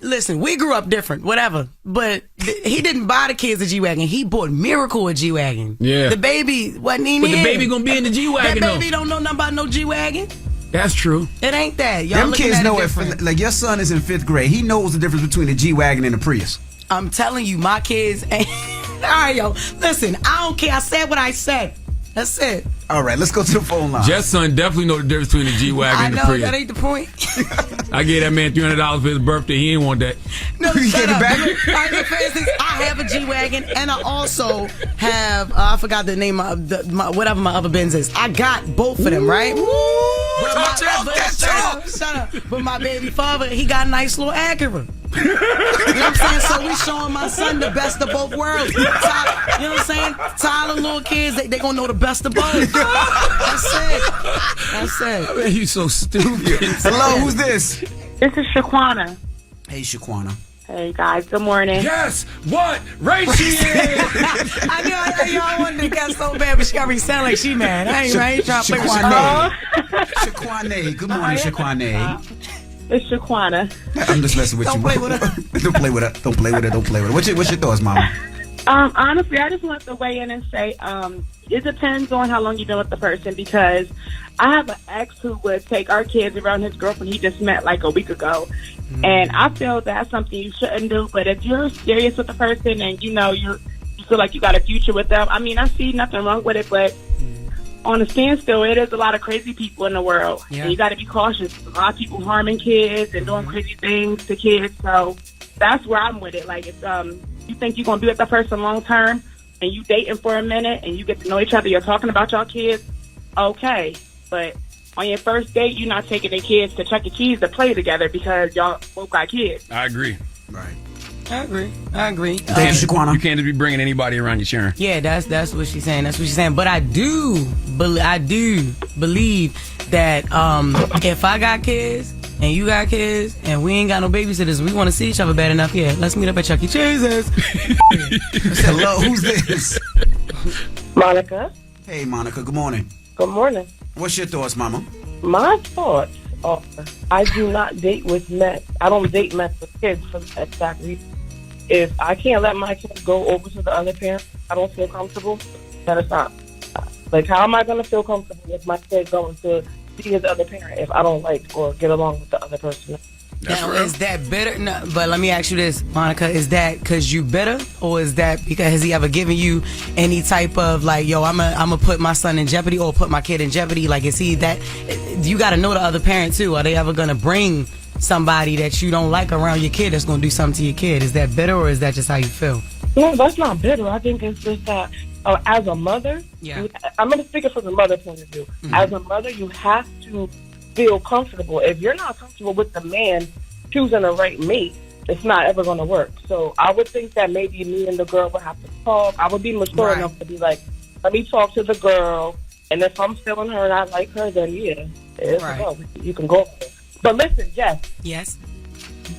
Speaker 4: Listen, we grew up different, whatever. But he didn't buy the kids a G-Wagon. He bought Miracle a G-Wagon.
Speaker 7: Yeah.
Speaker 4: The baby wasn't even in.
Speaker 7: But the baby gonna be in the G-Wagon,
Speaker 4: That baby don't know nothing about no G-Wagon.
Speaker 7: That's true.
Speaker 4: It ain't that. Y'all
Speaker 9: Them kids know
Speaker 4: it.
Speaker 9: Like, your son is in 5th grade. He knows the difference between a G-Wagon and a Prius.
Speaker 4: I'm telling you, my kids ain't... All right, yo. Listen, I don't care. I said what I said. That's it.
Speaker 9: All right, let's go to the phone line.
Speaker 7: Jess' son definitely know the difference between the G-Wagon and the Prius.
Speaker 4: That ain't the point.
Speaker 7: I gave that man $300 for his birthday. He ain't want that.
Speaker 4: No, you gave it back? I have a G-Wagon, and I also have, I forgot the name of whatever my other Benz is. I got both of them, right? Shut up. But my baby father, he got a nice little Acura. You know what I'm saying? So we showing my son the best of both worlds. You know what I'm saying? Tyler, little kids, they gonna know the best of both. That's it.
Speaker 7: Man, you so stupid.
Speaker 9: Hello, who's this?
Speaker 12: This is Shaquana.
Speaker 9: Hey, Shaquana.
Speaker 12: Hey guys, good morning.
Speaker 7: Yes, what race she is?
Speaker 4: I knew y'all wanted to get so bad, but she already sound like she mad. I ain't trying to play with
Speaker 9: Shaquane. Good morning, Shaquane.
Speaker 12: It's Shaquana.
Speaker 9: I'm just messing with you.
Speaker 4: Don't play with her.
Speaker 9: Don't play with her. Don't play with her. Don't play with her. What's your thoughts, Mama?
Speaker 12: Honestly, I just want to weigh in and say it depends on how long you've been with the person, because I have an ex who would take our kids around his girlfriend he just met like a week ago. And I feel that's something you shouldn't do. But if you're serious with the person and you feel like you got a future with them, I mean, I see nothing wrong with it. But on a standstill, it is a lot of crazy people in the world. Yeah. And you got to be cautious. A lot of people harming kids and doing crazy things to kids. So that's where I'm with it. Like, if you think you're going to be with that person long term and you dating for a minute and you get to know each other, you're talking about y'all kids, okay. But on your first date, you're not taking the kids to Chuck E. Cheese to play together because y'all both got kids.
Speaker 7: I agree.
Speaker 9: Right.
Speaker 4: I agree.
Speaker 9: Thank you, Shaquana.
Speaker 7: You can't just be bringing anybody around you, Sharon.
Speaker 4: Yeah, that's what she's saying. But I do believe that if I got kids and you got kids and we ain't got no babysitters, we want to see each other bad enough. Yeah, let's meet up at Chuck E. Cheese's.
Speaker 9: Hello, who's this?
Speaker 12: Monica.
Speaker 9: Hey, Monica. Good morning.
Speaker 12: Good morning.
Speaker 9: What's your thoughts, Mama?
Speaker 12: My thoughts are, I do not date with men. I don't date men with kids for that exact reason. If I can't let my kids go over to the other parent, I don't feel comfortable, then it's not. Like, how am I going to feel comfortable if my kid going to see his other parent if I don't like or get along with the other person?
Speaker 4: Now, is that bitter? No, but let me ask you this, Monica. Is that because you bitter, or is that because has he ever given you any type of like, yo, I'm gonna put my son in jeopardy or put my kid in jeopardy? Like, is he that? You got to know the other parent too. Are they ever gonna bring somebody that you don't like around your kid that's gonna do something to your kid? Is that bitter, or is that just how you feel?
Speaker 12: No, that's not bitter. I think it's just that as a mother, I'm gonna speak it from the mother point of view. Mm-hmm. As a mother, you have to feel comfortable. If you're not comfortable with the man choosing the right mate, it's not ever going to work. So I would think that maybe me and the girl would have to talk. I would be mature enough to be like, let me talk to the girl, and if I'm feeling her and I like her, then you can go for it. But listen, Jess.
Speaker 4: Yes.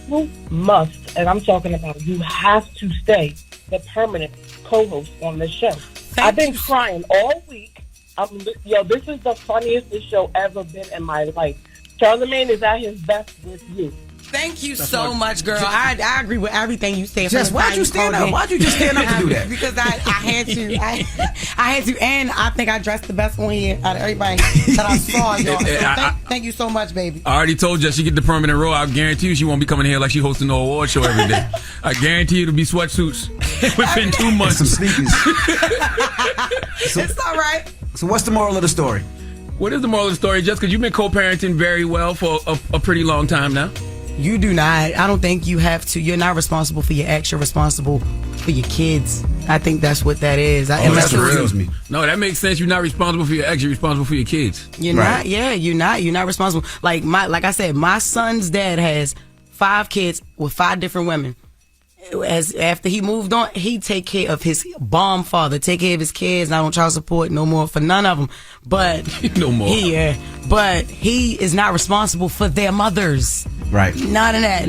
Speaker 12: You must, and I'm talking about you have to stay the permanent co-host on this show. I've been crying all week. This is the funniest this show ever been in my life. Charlamagne is at his best with you.
Speaker 4: Thank you so much, girl. I agree with everything you said.
Speaker 9: Jess, why'd you stand up? Why'd you just stand up to do that?
Speaker 4: Because I had to. I had to, and I think I dressed the best one here out of everybody that I saw, y'all. So thank you so much, baby.
Speaker 7: I already told you she get the permanent role. I guarantee you she won't be coming here like she hosting no award show every day. I guarantee you it'll be sweatsuits within 2 months.
Speaker 9: Some sneakers.
Speaker 4: It's all right.
Speaker 9: So what's the moral of the story?
Speaker 7: What is the moral of the story, Jess? Because you've been co-parenting very well for a pretty long time now.
Speaker 4: You do not. I don't think you have to. You're not responsible for your ex. You're responsible for your kids. I think that's what that is.
Speaker 9: That's what kills me.
Speaker 7: No, that makes sense. You're not responsible for your ex. You're responsible for your kids.
Speaker 4: You're not. Yeah, you're not. You're not responsible. Like I said, my son's dad has 5 kids with 5 different women. After he moved on, he take care of his bomb father, take care of his kids, not on child support no more for none of them. But
Speaker 7: no more.
Speaker 4: But he is not responsible for their mothers.
Speaker 9: Right.
Speaker 4: Not in that.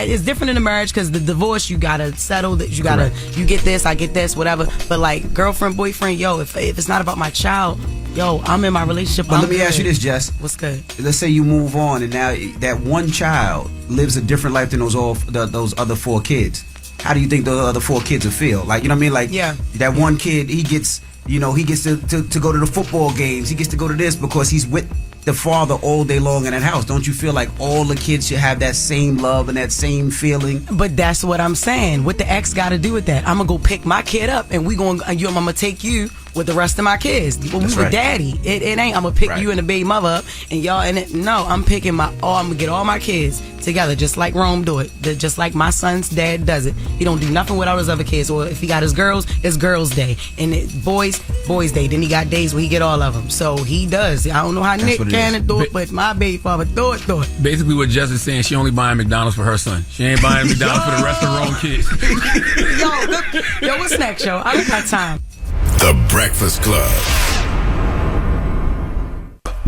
Speaker 4: It's different in a marriage because the divorce, you gotta settle that. You get this, I get this, whatever. But like girlfriend, boyfriend, if it's not about my child, I'm in my relationship.
Speaker 9: But let me ask you this, Jess.
Speaker 4: What's good?
Speaker 9: Let's say you move on, and now that one child lives a different life than those other 4 kids. How do you think those other 4 kids will feel? Like, you know what I mean? Like, that one kid, he gets to go to the football games. He gets to go to this because he's with the father all day long in that house. Don't you feel like all the kids should have that same love and that same feeling?
Speaker 4: But that's what I'm saying. What the ex got to do with that? I'm gonna go pick my kid up, and I'm gonna take you with the rest of my kids. Well, we were daddy. It ain't. I'm gonna pick you and the baby mother up, and y'all. No, I'm picking I'm gonna get all my kids together, just like Rome do it. Just like my son's dad does it. He don't do nothing without his other kids. Or if he got his girls, it's girls' day, and boys' day. Then he got days where he get all of them. So he does. I don't know how Nick can do it, but my baby father do it.
Speaker 7: Basically, what Jess is saying, she only buying McDonald's for her son. She ain't buying McDonald's for the rest of her own kids.
Speaker 4: Yo, what's next, yo? I don't got time.
Speaker 6: The Breakfast Club.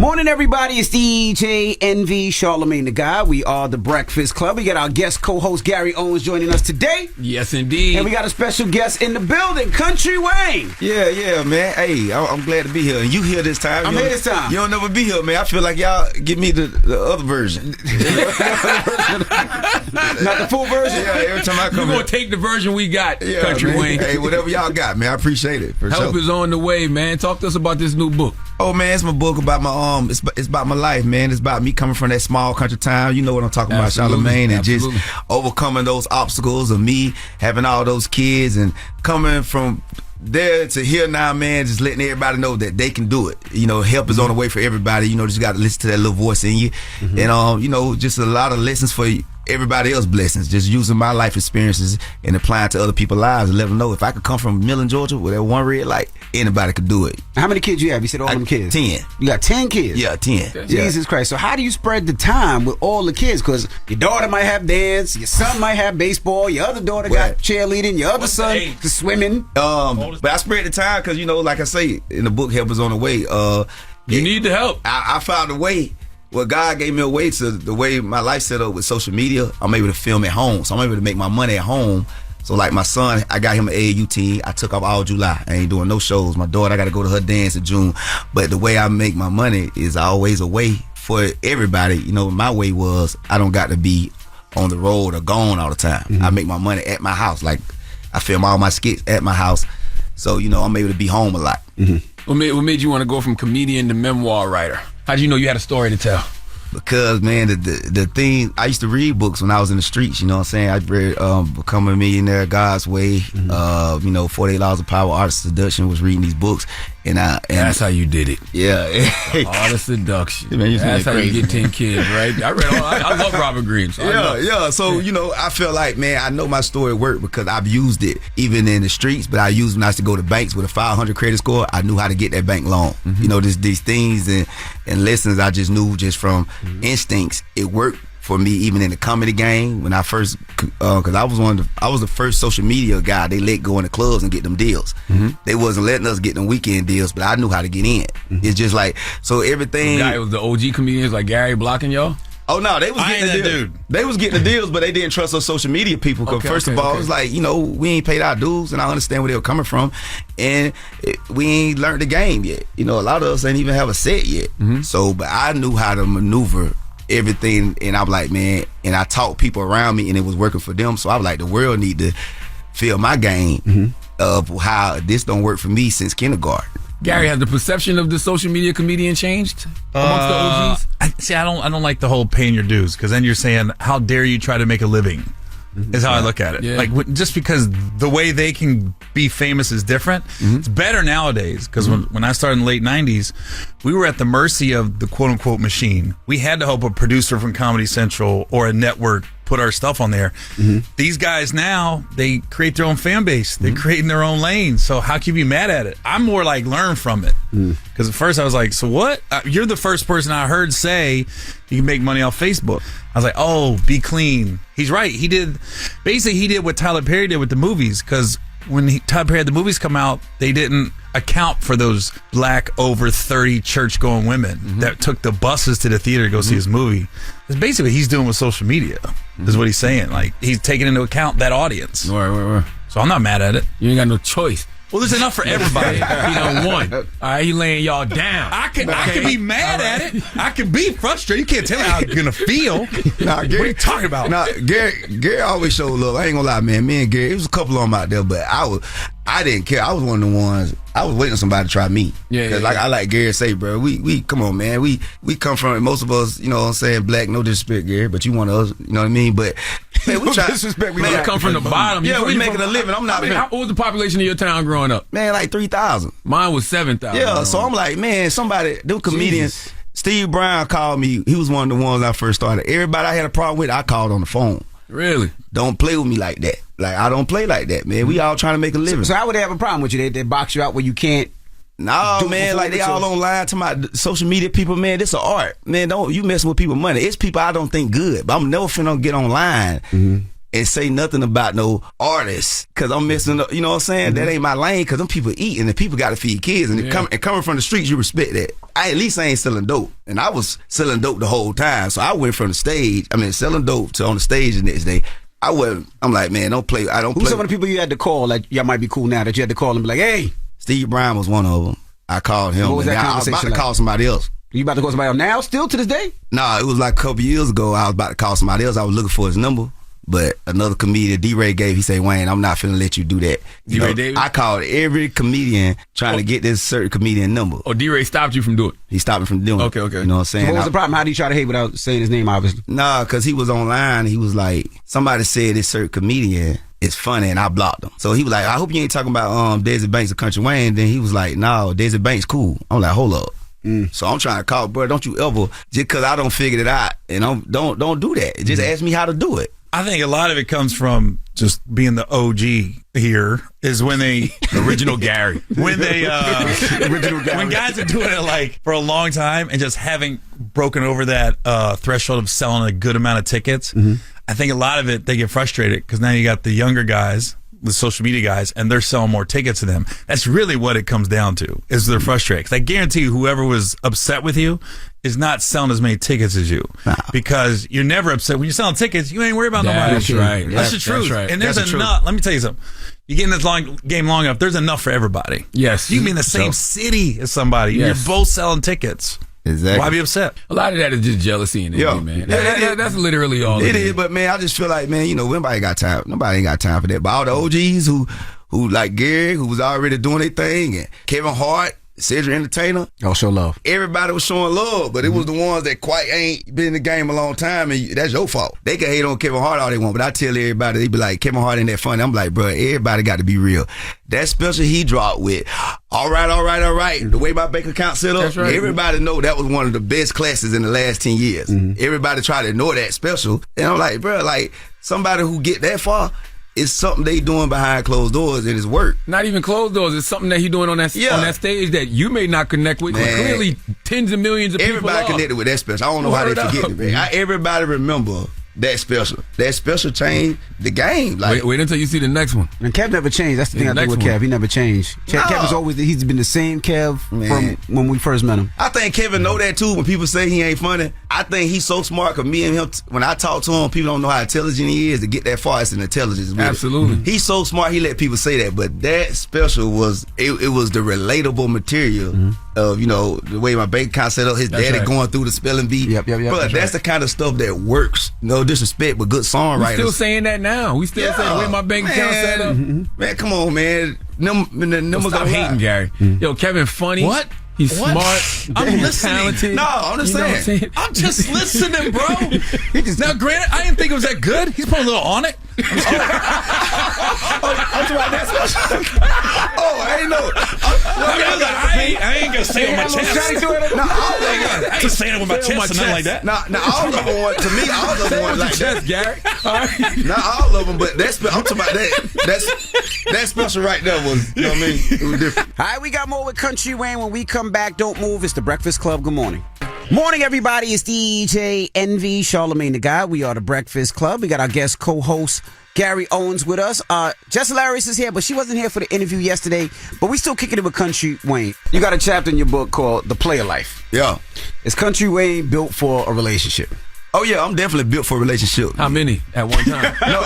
Speaker 9: Morning, everybody. It's DJ NV, Charlamagne the Guy. We are the Breakfast Club. We got our guest co-host Gary Owens joining us today.
Speaker 7: Yes, indeed.
Speaker 9: And we got a special guest in the building, Country Wayne.
Speaker 13: Yeah, man. Hey, I'm glad to be here. And you here this time.
Speaker 9: I'm here this time.
Speaker 13: You don't never be here, man. I feel like y'all give me the other version.
Speaker 9: Not the full version?
Speaker 13: Yeah, every time I come
Speaker 7: We're going to take the version we got, Country
Speaker 13: man.
Speaker 7: Wayne.
Speaker 13: Hey, whatever y'all got, man. I appreciate it. For
Speaker 7: Help
Speaker 13: sure.
Speaker 7: is on the way, man. Talk to us about this new book.
Speaker 13: Oh, man, it's my book about my it's about my life, man. It's about me coming from that small country town. You know what I'm talking about, Charlamagne, and just overcoming those obstacles of me having all those kids and coming from there to here now, man, just letting everybody know that they can do it. You know, help is on the way for everybody. You know, just got to listen to that little voice in you. And, you know, just a lot of lessons for everybody else's blessings. Just using my life experiences and applying to other people's lives and let them know if I could come from Millen, Georgia with that one red light, anybody could do it.
Speaker 9: How many kids you have? You said all them kids?
Speaker 13: 10.
Speaker 9: You got 10 kids?
Speaker 13: Yeah, 10.
Speaker 9: Okay. Jesus Christ. So how do you spread the time with all the kids? Because your daughter might have dance, your son might have baseball, your other daughter got cheerleading, your other son is swimming.
Speaker 13: But I spread the time because, you know, like I say in the book, help is on the way.
Speaker 7: You need the help.
Speaker 13: I found a way. Well, God gave me a way to the way my life set up with social media. I'm able to film at home, so I'm able to make my money at home. So like my son, I got him an AAU team. I took off all July. I ain't doing no shows. My daughter, I got to go to her dance in June. But the way I make my money is always a way for everybody. You know, my way was I don't got to be on the road or gone all the time. I make my money at my house. Like I film all my skits at my house. So, you know, I'm able to be home a lot.
Speaker 7: What made you want to go from comedian to memoir writer? How did you know you had a story to tell?
Speaker 13: Because, man, the thing, I used to read books when I was in the streets, you know what I'm saying? I read Become a Millionaire, God's Way, you know, 48 Laws of Power, Art of Seduction, was reading these books. And
Speaker 7: that's how you did it.
Speaker 13: Yeah.
Speaker 7: Art of Seduction.
Speaker 13: Man,
Speaker 7: that's how you get 10 kids, right? I read I love Robert Greene. So
Speaker 13: yeah. So, you know, I feel like, man, I know my story worked because I've used it even in the streets, but I used when I used to go to banks with a 500 credit score. I knew how to get that bank loan. You know, these things and lessons I just knew just from instincts. It worked for me even in the comedy game when I first, because I was the first social media guy they let go in the clubs and get them deals. They wasn't letting us get them weekend deals, but I knew how to get in. It's just like, so everything.
Speaker 7: It was the OG comedians like Gary blocking y'all?
Speaker 13: Oh no, they was getting the deals. They was getting the deals, but they didn't trust us social media people. Because first of all, it was like, you know, we ain't paid our dues, and I understand where they were coming from, and we ain't learned the game yet. You know, a lot of us ain't even have a set yet. So, but I knew how to maneuver everything, and I'm like, man, and I taught people around me, and it was working for them. So I was like, the world need to feel my game of how this don't work for me since kindergarten.
Speaker 7: Gary, has the perception of the social media comedian changed amongst the OGs?
Speaker 14: I don't like the whole paying your dues, because then you're saying, how dare you try to make a living? Is how I look at it.
Speaker 7: Yeah.
Speaker 14: Like, just because the way they can be famous is different, it's better nowadays. Because when I started in the late 90s, we were at the mercy of the quote-unquote machine. We had to hope a producer from Comedy Central or a network put our stuff on there. These guys now, they create their own fan base. They're creating their own lane. So how can you be mad at it? I'm more like, learn from it. Because at first I was like, so what? You're the first person I heard say you can make money off Facebook. I was like, oh, be clean. He's right. He did what Tyler Perry did with the movies. Because when Tyler Perry had the movies come out, they didn't account for those black over 30 church-going women that took the buses to the theater to go see his movie. It's basically what he's doing with social media, is what he's saying. Like, he's taking into account that audience.
Speaker 7: Right.
Speaker 14: So I'm not mad at it.
Speaker 7: You ain't got no choice.
Speaker 14: Well, there's enough for everybody.
Speaker 7: He done won. All right, he laying y'all down.
Speaker 14: I can be mad at it. I can be frustrated. You can't tell me how I'm gonna feel.
Speaker 13: Nah, Gary,
Speaker 14: what are you talking about?
Speaker 13: Nah, Gary always showed love. I ain't gonna lie, man. Me and Gary, it was a couple of them out there, but I didn't care. I was one of the ones. I was waiting on somebody to try me. Yeah. Like I like Gary say, bro. We come on, man. We come from, most of us, you know what I'm saying, black. No disrespect, Gary, but you one of us. You know what I mean? But man, we try.
Speaker 7: Disrespect. We come from the bottom.
Speaker 13: Yeah, we making a living. I'm not.
Speaker 7: What was the population of your town growing up?
Speaker 13: Man, like 3,000.
Speaker 7: Mine was 7,000.
Speaker 13: Yeah. So I'm like, man, somebody, them comedians. Jesus. Steve Brown called me. He was one of the ones I first started. Everybody I had a problem with, I called on the phone.
Speaker 7: Really?
Speaker 13: Don't play with me like that. Like, I don't play like that, man. We all trying to make a living.
Speaker 9: So how would they have a problem with you? They box you out where you can't?
Speaker 13: No, man. Like, they all online to my social media people, man. This is art. Man, don't you messing with people money. It's people I don't think good. But I'm never finna get online and say nothing about no artists, because I'm missing, you know what I'm saying? That ain't my lane, because them people eat, and the people got to feed kids. And coming from the streets, you respect that. I at least ain't selling dope. And I was selling dope the whole time. So I went from the stage, selling dope to on the stage the next day. I'm like, man, don't play. I don't play.
Speaker 9: Who's some of the people you had to call, like, y'all might be cool now, that you had to call and be like, hey?
Speaker 13: Steve Brown was one of them. I called him.
Speaker 9: What was that
Speaker 13: I was about to call somebody else.
Speaker 9: You about to call somebody else now, still to this day?
Speaker 13: Nah, it was like a couple years ago. I was about to call somebody else. I was looking for his number. But another comedian, D-Ray gave, he said, Wayne, I'm not finna let you do that.
Speaker 7: D-Ray Davis?
Speaker 13: I called every comedian trying to get this certain comedian number.
Speaker 7: Oh, D-Ray stopped you from doing it?
Speaker 13: He stopped me from doing it.
Speaker 7: Okay.
Speaker 13: You know what I'm saying?
Speaker 9: So what was the problem? How do you try to hate without saying his name, obviously?
Speaker 13: Nah, because he was online. He was like, somebody said this certain comedian is funny, and I blocked him. So he was like, I hope you ain't talking about Desi Banks or Country Wayne. Then he was like, no, Desi Banks cool. I'm like, hold up. So I'm trying to call, bro, don't you ever, just because I don't figure it out, and don't do that. Just ask me how to do it.
Speaker 14: I think a lot of it comes from just being the OG here, is when they
Speaker 7: original Gary.
Speaker 14: When they when guys are doing it like for a long time and just having broken over that threshold of selling a good amount of tickets. I think a lot of it, they get frustrated because now you got the younger guys, the social media guys, and they're selling more tickets to them. That's really what it comes down to, is they're frustrated. 'Cause I guarantee you, whoever was upset with you is not selling as many tickets as you, because you're never upset when you're selling tickets. You ain't worried about nobody.
Speaker 7: That's right.
Speaker 14: That's the truth.
Speaker 7: Right.
Speaker 14: And there's enough. Let me tell you something. You get in this game long enough, there's enough for everybody.
Speaker 7: Yes.
Speaker 14: You can be in the same city as somebody.
Speaker 7: Yes.
Speaker 14: You're both selling tickets.
Speaker 13: Exactly.
Speaker 14: Why be upset?
Speaker 7: A lot of that is just jealousy and envy, man. That's literally all
Speaker 13: it is. But man, I just feel like, man, nobody ain't got time for that. But all the OGs who like Gary, who was already doing their thing, and Kevin Hart, Cedric Entertainer.
Speaker 9: Y'all show love.
Speaker 13: Everybody was showing love, but it was the ones that quite ain't been in the game a long time, and that's your fault. They can hate on Kevin Hart all they want, but I tell everybody, they be like, Kevin Hart ain't that funny. I'm like, bro, everybody got to be real. That special he dropped with, all right, the way my bank account set up,
Speaker 7: right.
Speaker 13: Everybody know that was one of the best classes in the last 10 years. Everybody try to ignore that special, and I'm like, bro, like, somebody who get that far, it's something they doing behind closed doors, and it's work.
Speaker 7: Not even closed doors. It's something that he doing on that stage that you may not connect with.
Speaker 13: Man.
Speaker 7: Clearly, tens of millions of people
Speaker 13: Everybody connected with that special. I don't know how they forget it, man. Everybody remember that special. That special changed the game. Like,
Speaker 7: wait until you see the next one.
Speaker 9: And Kev never changed. That's the thing I think with Kev. He never changed. Kev is always, he's been the same Kev from when we first met him.
Speaker 13: I think Kevin know that too. When people say he ain't funny, I think he's so smart, because me and him, when I talk to him, people don't know how intelligent he is to get that far. It's an intelligence. Really.
Speaker 7: Absolutely.
Speaker 13: He's so smart, he let people say that. But that special was, it was the relatable material of, the way my bank account set up, his daddy going through the spelling bee.
Speaker 9: Yep.
Speaker 13: But that's the kind of stuff that works. No disrespect, but good songwriters.
Speaker 7: We still saying that now. We still saying where my bank account set up.
Speaker 13: Man, come on, man.
Speaker 7: Stop hating, Gary. Yo, Kevin funny.
Speaker 14: What?
Speaker 7: He's smart.
Speaker 14: I'm listening.
Speaker 7: Talented.
Speaker 13: No, I'm just saying.
Speaker 14: I'm just listening, bro. Now, granted, I didn't think it was that good. He's putting a little on it.
Speaker 13: I'm talking about that special. I ain't know.
Speaker 14: I ain't gonna say it on my chest. I ain't saying it with my chest or nothing like that.
Speaker 13: Now all of them want, to me, all of them want like that.
Speaker 7: Gary.
Speaker 13: Not all of them, but I'm talking about that. That special right there was, you know what I mean? It was different.
Speaker 9: All right, we got more with Country Wayne. When we come back, don't move. It's the Breakfast Club. Good morning. Morning, everybody. It's DJ Envy, Charlamagne the Guy. We are the Breakfast Club. We got our guest co-host, Gary Owens, with us. Jess Hilarious is here, but she wasn't here for the interview yesterday. But we still kicking it with Country Wayne. You got a chapter in your book called The Player Life.
Speaker 13: Yeah.
Speaker 9: Is Country Wayne built for a relationship?
Speaker 13: Oh, yeah, I'm definitely built for a relationship.
Speaker 7: How many at one time?
Speaker 13: No,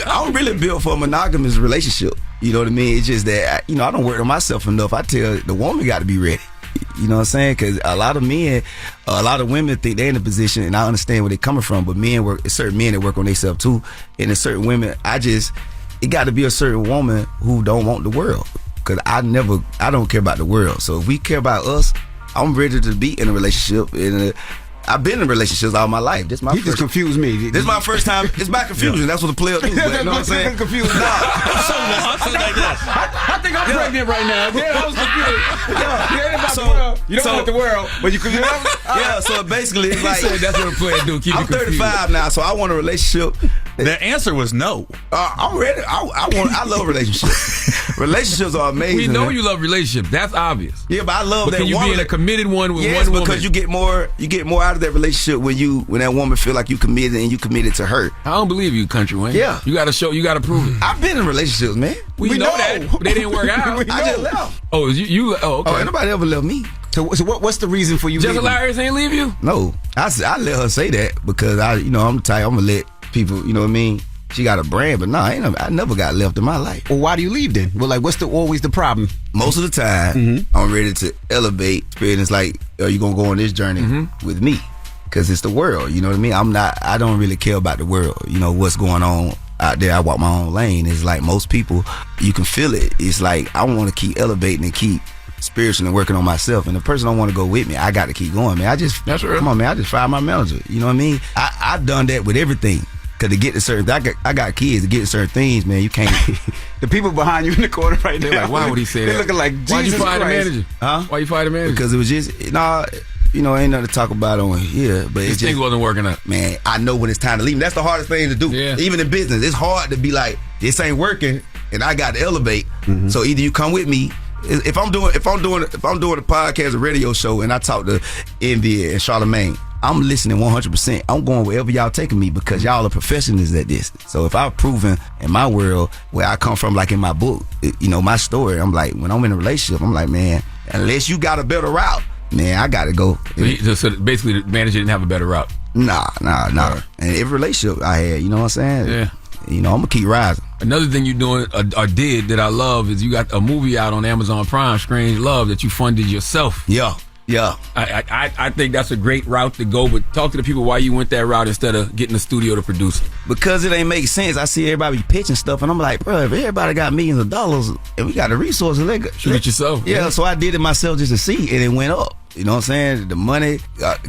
Speaker 13: I'm really built for a monogamous relationship. You know what I mean? It's just that, I don't work on myself enough. I tell the woman got to be ready. You know what I'm saying? Because a lot of women think they're in a position, and I understand where they're coming from, but certain men that work on themselves too. And there's certain women, it got to be a certain woman who don't want the world. Because I don't care about the world. So if we care about us, I'm ready to be in a relationship. And I've been in relationships all my life. Just
Speaker 9: confused me.
Speaker 13: This is my first time. It's my confusion. That's what the player do. You know what I'm saying?
Speaker 9: Confused.
Speaker 14: Something like this.
Speaker 7: I think I'm pregnant right now. Yeah, I was confused. You ain't about the world. You don't want the world, but you confused.
Speaker 13: Yeah, so basically, it's like,
Speaker 7: that's what a player do. Keep
Speaker 13: I'm 35 now, so I want a relationship.
Speaker 14: The answer was no.
Speaker 13: I'm ready. I love relationships. Relationships are amazing.
Speaker 7: We know you love relationships. That's obvious.
Speaker 13: Yeah, but I love that.
Speaker 7: Can you
Speaker 13: woman
Speaker 7: be in a committed one with one woman?
Speaker 13: Because you get more out of that relationship when that woman feel like you committed and you committed to her.
Speaker 7: I don't believe you, Country Wayne.
Speaker 13: Yeah,
Speaker 7: you got to prove it.
Speaker 13: I've been in relationships, man.
Speaker 7: We know that, but they didn't work out.
Speaker 13: I just left.
Speaker 7: Oh, you? Oh, okay.
Speaker 13: Oh, ain't nobody ever left me.
Speaker 9: So what's the reason for you?
Speaker 7: Just Hilarious ain't leave you?
Speaker 13: No, I let her say that because I'm the type, I'm gonna let people, you know what I mean? She got a brand, but I never got left in my life.
Speaker 9: Well, why do you leave then? Well, like, what's always the problem?
Speaker 13: Most of the time, I'm ready to elevate. And it's like, are you gonna go on this journey with me? Because it's the world, you know what I mean? I don't really care about the world, you know, what's going on out there. I walk my own lane. It's like most people, you can feel it. It's like, I want to keep elevating and keep spiritually working on myself, and the person don't want to go with me, I got to keep going, man. Come on, man. I just fired my manager. You know what I mean? I've done that with everything. Cause to get to certain, I got kids to get to certain things, man. You can't.
Speaker 9: The people behind you in the corner right now,
Speaker 7: like, why would he say that?
Speaker 9: They're looking like Jesus
Speaker 7: Why'd you fire the
Speaker 9: Christ.
Speaker 7: manager?
Speaker 9: Huh?
Speaker 7: Why you fired the manager?
Speaker 13: Because it was just ain't nothing to talk about on here. But
Speaker 7: this thing wasn't working out.
Speaker 13: Man, I know when it's time to leave. That's the hardest thing to do. Yeah. Even in business, it's hard to be like, this ain't working, and I got to elevate. So either you come with me. If I'm doing a podcast, a radio show, and I talk to Envy and Charlamagne, I'm listening 100%. I'm going wherever y'all taking me because y'all are professionals at this. So if I've proven in my world where I come from, like in my book, my story, I'm like, when I'm in a relationship, I'm like, man, unless you got a better route, man, I got to go.
Speaker 7: So basically, the manager didn't have a better route.
Speaker 13: Nah. Right. And every relationship I had, you know what I'm saying?
Speaker 7: Yeah.
Speaker 13: I'm gonna keep rising.
Speaker 7: Another thing you're doing or did that I love is you got a movie out on Amazon Prime, Strange Love, that you funded yourself.
Speaker 13: Yeah.
Speaker 7: I think that's a great route to go, but talk to the people why you went that route instead of getting the studio to produce it.
Speaker 13: Because it ain't make sense. I see everybody pitching stuff, and I'm like, bro, if everybody got millions of dollars and we got the resources,
Speaker 7: shoot it yourself.
Speaker 13: Yeah, so I did it myself just to see, and it went up. You know what I'm saying? The money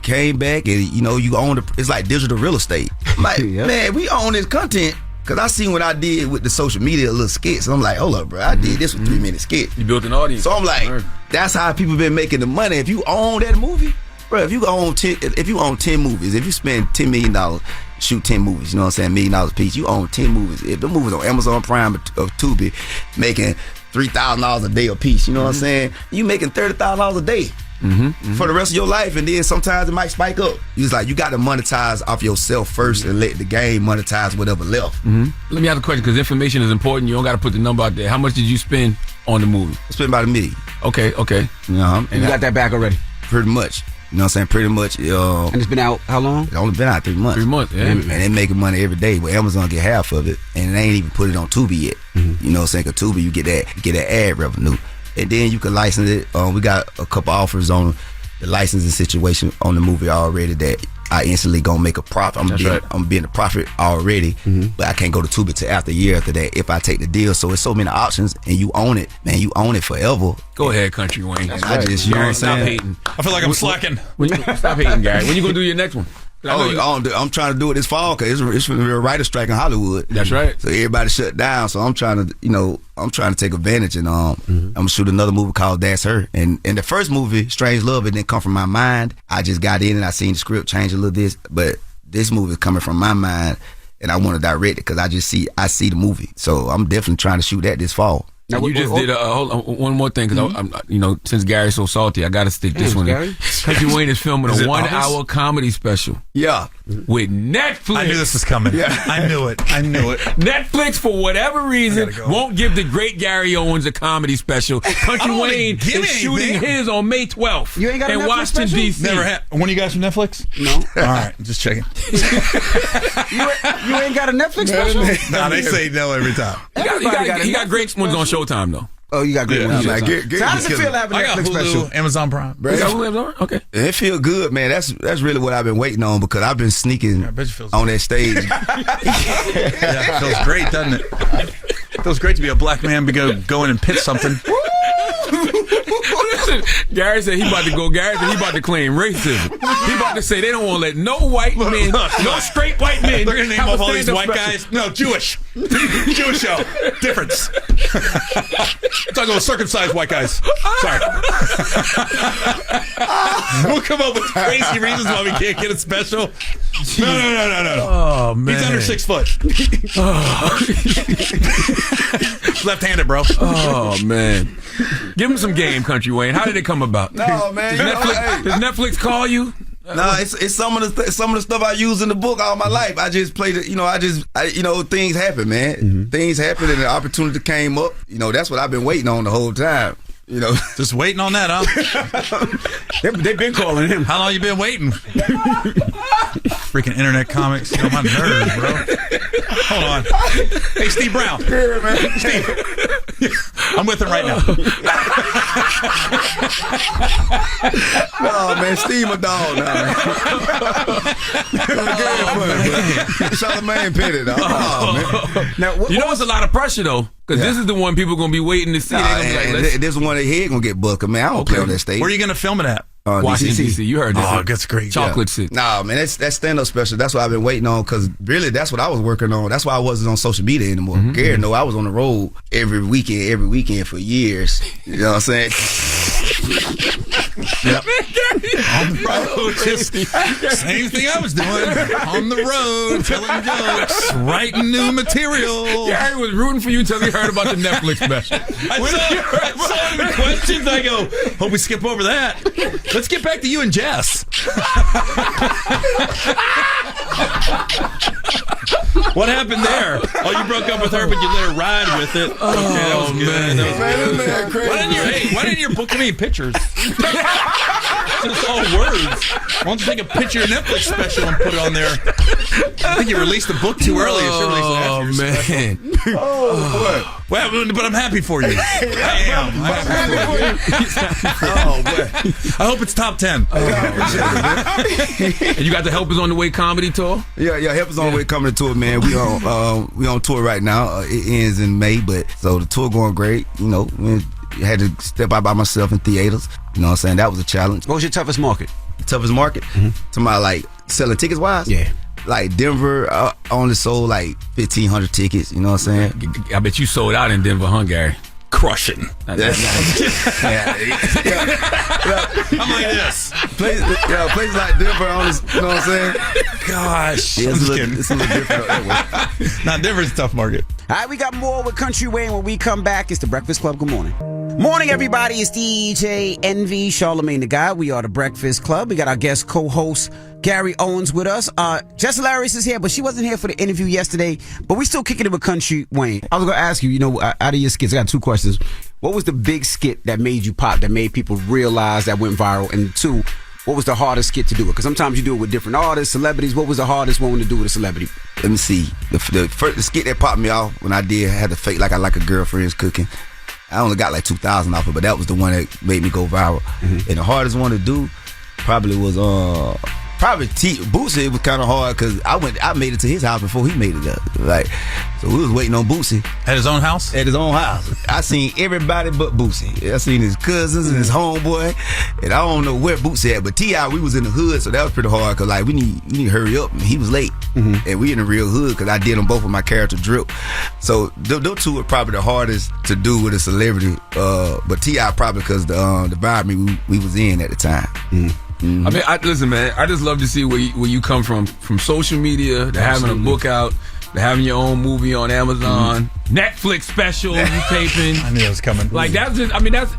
Speaker 13: came back, and you own it's like digital real estate. I'm like, man, we own this content. Cause I seen what I did with the social media little skits. I'm like, hold up, bro. I did this with 3-minute skit.
Speaker 7: You built an audience.
Speaker 13: So I'm like, that's how people been making the money. If you own that movie, bro. If you own 10 movies, if you spend $10 million, shoot 10 movies. You know what I'm saying? $1 million a piece. You own 10 movies. If the movies on Amazon Prime or Tubi making $3,000 a day a piece, you know what I'm saying? You making $30,000 a day. For the rest of your life, and then sometimes it might spike up. It's like you got to monetize off yourself first and let the game monetize whatever left.
Speaker 7: Let me ask a question, because information is important. You don't got to put the number out there. How much did you spend on the movie?
Speaker 13: I spent about $1 million.
Speaker 7: Okay.
Speaker 9: And you got that back already?
Speaker 13: Pretty much. You know what I'm saying? Pretty much.
Speaker 9: And it's been out how long?
Speaker 13: It's only been out 3 months.
Speaker 7: 3 months, yeah.
Speaker 13: And they making money every day. But Amazon get half of it, and they ain't even put it on Tubi yet. You know what I'm saying? Because Tubi, you get that ad revenue. And then you can license it. We got a couple offers on the licensing situation on the movie already that I instantly gonna make a profit. I'm being a profit already, but I can't go to Tubi till after a year after that if I take the deal. So it's so many options, and you own it, man. You own it forever.
Speaker 7: Go ahead, Country Wayne.
Speaker 13: I just, you know what I'm
Speaker 7: stop
Speaker 13: saying?
Speaker 7: hating.
Speaker 14: I feel like I'm slacking.
Speaker 7: Stop hating, Gary. When you gonna do your next one?
Speaker 13: I'm trying to do it this fall because it's a real writer's strike in Hollywood.
Speaker 7: That's right.
Speaker 13: So everybody shut down. So I'm trying to take advantage, and I'm gonna shoot another movie called That's Her. And the first movie, Strange Love, it didn't come from my mind. I just got in and I seen the script change a little this, but this movie is coming from my mind, and I want to direct it because I see the movie. So I'm definitely trying to shoot that this fall.
Speaker 7: Now, you just did hold on, one more thing, because I'm since Gary's so salty, I got to stick this one in. Country Wayne is filming a 1-hour comedy special.
Speaker 13: Yeah.
Speaker 7: With Netflix.
Speaker 14: I knew this was coming. Yeah. I knew it.
Speaker 7: Netflix, for whatever reason, won't give the great Gary Owens a comedy special. Country Wayne is shooting his on May 12th
Speaker 9: you ain't got
Speaker 7: in
Speaker 9: a
Speaker 7: Washington, D.C.
Speaker 14: Never had. One of you guys from Netflix?
Speaker 9: No.
Speaker 14: All right, just checking.
Speaker 9: You ain't got a Netflix special?
Speaker 14: No, they say no every time.
Speaker 7: He got great ones on Showtime, though.
Speaker 9: Oh, you got great ones.
Speaker 13: Like,
Speaker 9: So how does it feel having a
Speaker 14: I got
Speaker 9: Netflix
Speaker 14: Hulu,
Speaker 9: special?
Speaker 14: Amazon Prime.
Speaker 7: You got Hulu, Amazon? Okay.
Speaker 13: It feel good, man. That's really what I've been waiting on because I've been sneaking on that stage.
Speaker 14: Yeah, it feels great, doesn't it? It feels great to be a black man, go in and pitch something.
Speaker 7: Listen, Gary said he about to claim racism. He about to say they don't want to let no white men, no straight white men.
Speaker 14: They're gonna name off all these white guys. No, Jewish show. Difference. Talking about circumcised white guys. Sorry. We'll come up with crazy reasons why we can't get a special. No.
Speaker 7: Oh man,
Speaker 14: he's under 6 foot. Left-handed, bro.
Speaker 7: Oh man, give him some game, Country Wayne. How did it come about?
Speaker 13: No, man.
Speaker 7: Does Netflix call you?
Speaker 13: No, it's some of the stuff I use in the book all my life. I just played it. Things happen, man. Things happen, and the opportunity came up. That's what I've been waiting on the whole time. You know,
Speaker 14: just waiting on that, huh?
Speaker 9: They've been calling him.
Speaker 14: How long you been waiting? Freaking internet comics. You know, my nerves, bro. Hold on. Hey, Steve Brown.
Speaker 13: Yeah, man.
Speaker 14: Steve. I'm with him right now.
Speaker 13: No, man, Steve my dog now. Charlamagne Petty, dog. Oh, man.
Speaker 7: Now, you know it's a lot of pressure though, because this is the one people gonna be waiting to see.
Speaker 13: This one they head gonna get booked. Man, I don't play on that stage.
Speaker 14: Where are you gonna film it at?
Speaker 7: Washington DC. You heard this?
Speaker 14: Oh, that's great.
Speaker 7: Chocolate City.
Speaker 13: Nah, man, that's stand-up special. That's what I've been waiting on, because really that's what I was working on. That's why I wasn't on social media anymore. Gary, no, I was on the road every weekend for years. You know what I'm saying?
Speaker 14: Yep. On the road. Same thing I was doing. On the road, telling jokes, writing new material.
Speaker 7: Gary was rooting for you until he heard about the Netflix special.
Speaker 14: I saw the questions. I go, hope we skip over that. Let's get back to you and Jess. What happened there? Oh, you broke up with her, but you let her ride with it. Okay, that was good.
Speaker 13: Man, crazy.
Speaker 14: Why didn't your book come in pictures? It's all words. Why don't you take a picture of your Netflix special and put it on there? I think you released the book too early. You should release it after your special.
Speaker 13: Oh,
Speaker 14: well, but I'm happy for you. I am. I'm happy for you.
Speaker 13: Oh, boy.
Speaker 14: I hope it's top 10.
Speaker 7: And you got the Helpers on the Way comedy tour?
Speaker 13: Yeah, Helpers on the Way comedy tour, man. We on tour right now. It ends in May, but so the tour going great. You know, I had to step out by myself in theaters. You know what I'm saying? That was a challenge.
Speaker 9: What was your toughest market?
Speaker 13: Toughest market? To my, like, selling tickets wise?
Speaker 9: Yeah.
Speaker 13: Like Denver, only sold like 1,500 tickets. You know what I'm saying?
Speaker 7: I bet you sold out in Denver, huh, Gary?
Speaker 14: Crushing.
Speaker 13: I'm
Speaker 14: like this.
Speaker 13: Places like Denver, you know what I'm saying?
Speaker 14: Gosh.
Speaker 13: Yeah, it's a little different that way.
Speaker 14: Not Denver's a tough market.
Speaker 9: All right, we got more with Country Wayne. When we come back, it's the Breakfast Club. Good morning. Morning, everybody. It's DJ Envy, Charlamagne the Guy. We are the Breakfast Club. We got our guest co-host, Gary Owens, with us. Jess Hilarious is here, but she wasn't here for the interview yesterday. But we still kicking it with Country Wayne. I was going to ask you, out of your skits, I got two questions. What was the big skit that made you pop, that made people realize, that went viral? And two, what was the hardest skit to do it? Because sometimes you do it with different artists, celebrities. What was the hardest one to do with a celebrity?
Speaker 13: Let me see. The first skit that popped me off when I had to fake like I like a girlfriend's cooking. I only got like 2,000 off it, but that was the one that made me go viral. And the hardest one to do probably was Boosie. It was kind of hard because I made it to his house before he made it up. Like, so we was waiting on Boosie
Speaker 14: at his own house.
Speaker 13: At his own house, I seen everybody but Boosie. I seen his cousins and his homeboy, and I don't know where Boosie at. But T.I., we was in the hood, so that was pretty hard because like we need to hurry up. And he was late, and we in the real hood because I did them both with my character Drip. So those two were probably the hardest to do with a celebrity. But T.I. probably because the environment we was in at the time.
Speaker 7: I mean, listen, man. I just love to see where you come from social media to having a book out, to having your own movie on Amazon, Netflix special you taping.
Speaker 14: I knew it was coming.
Speaker 7: Like that's just, I mean, that's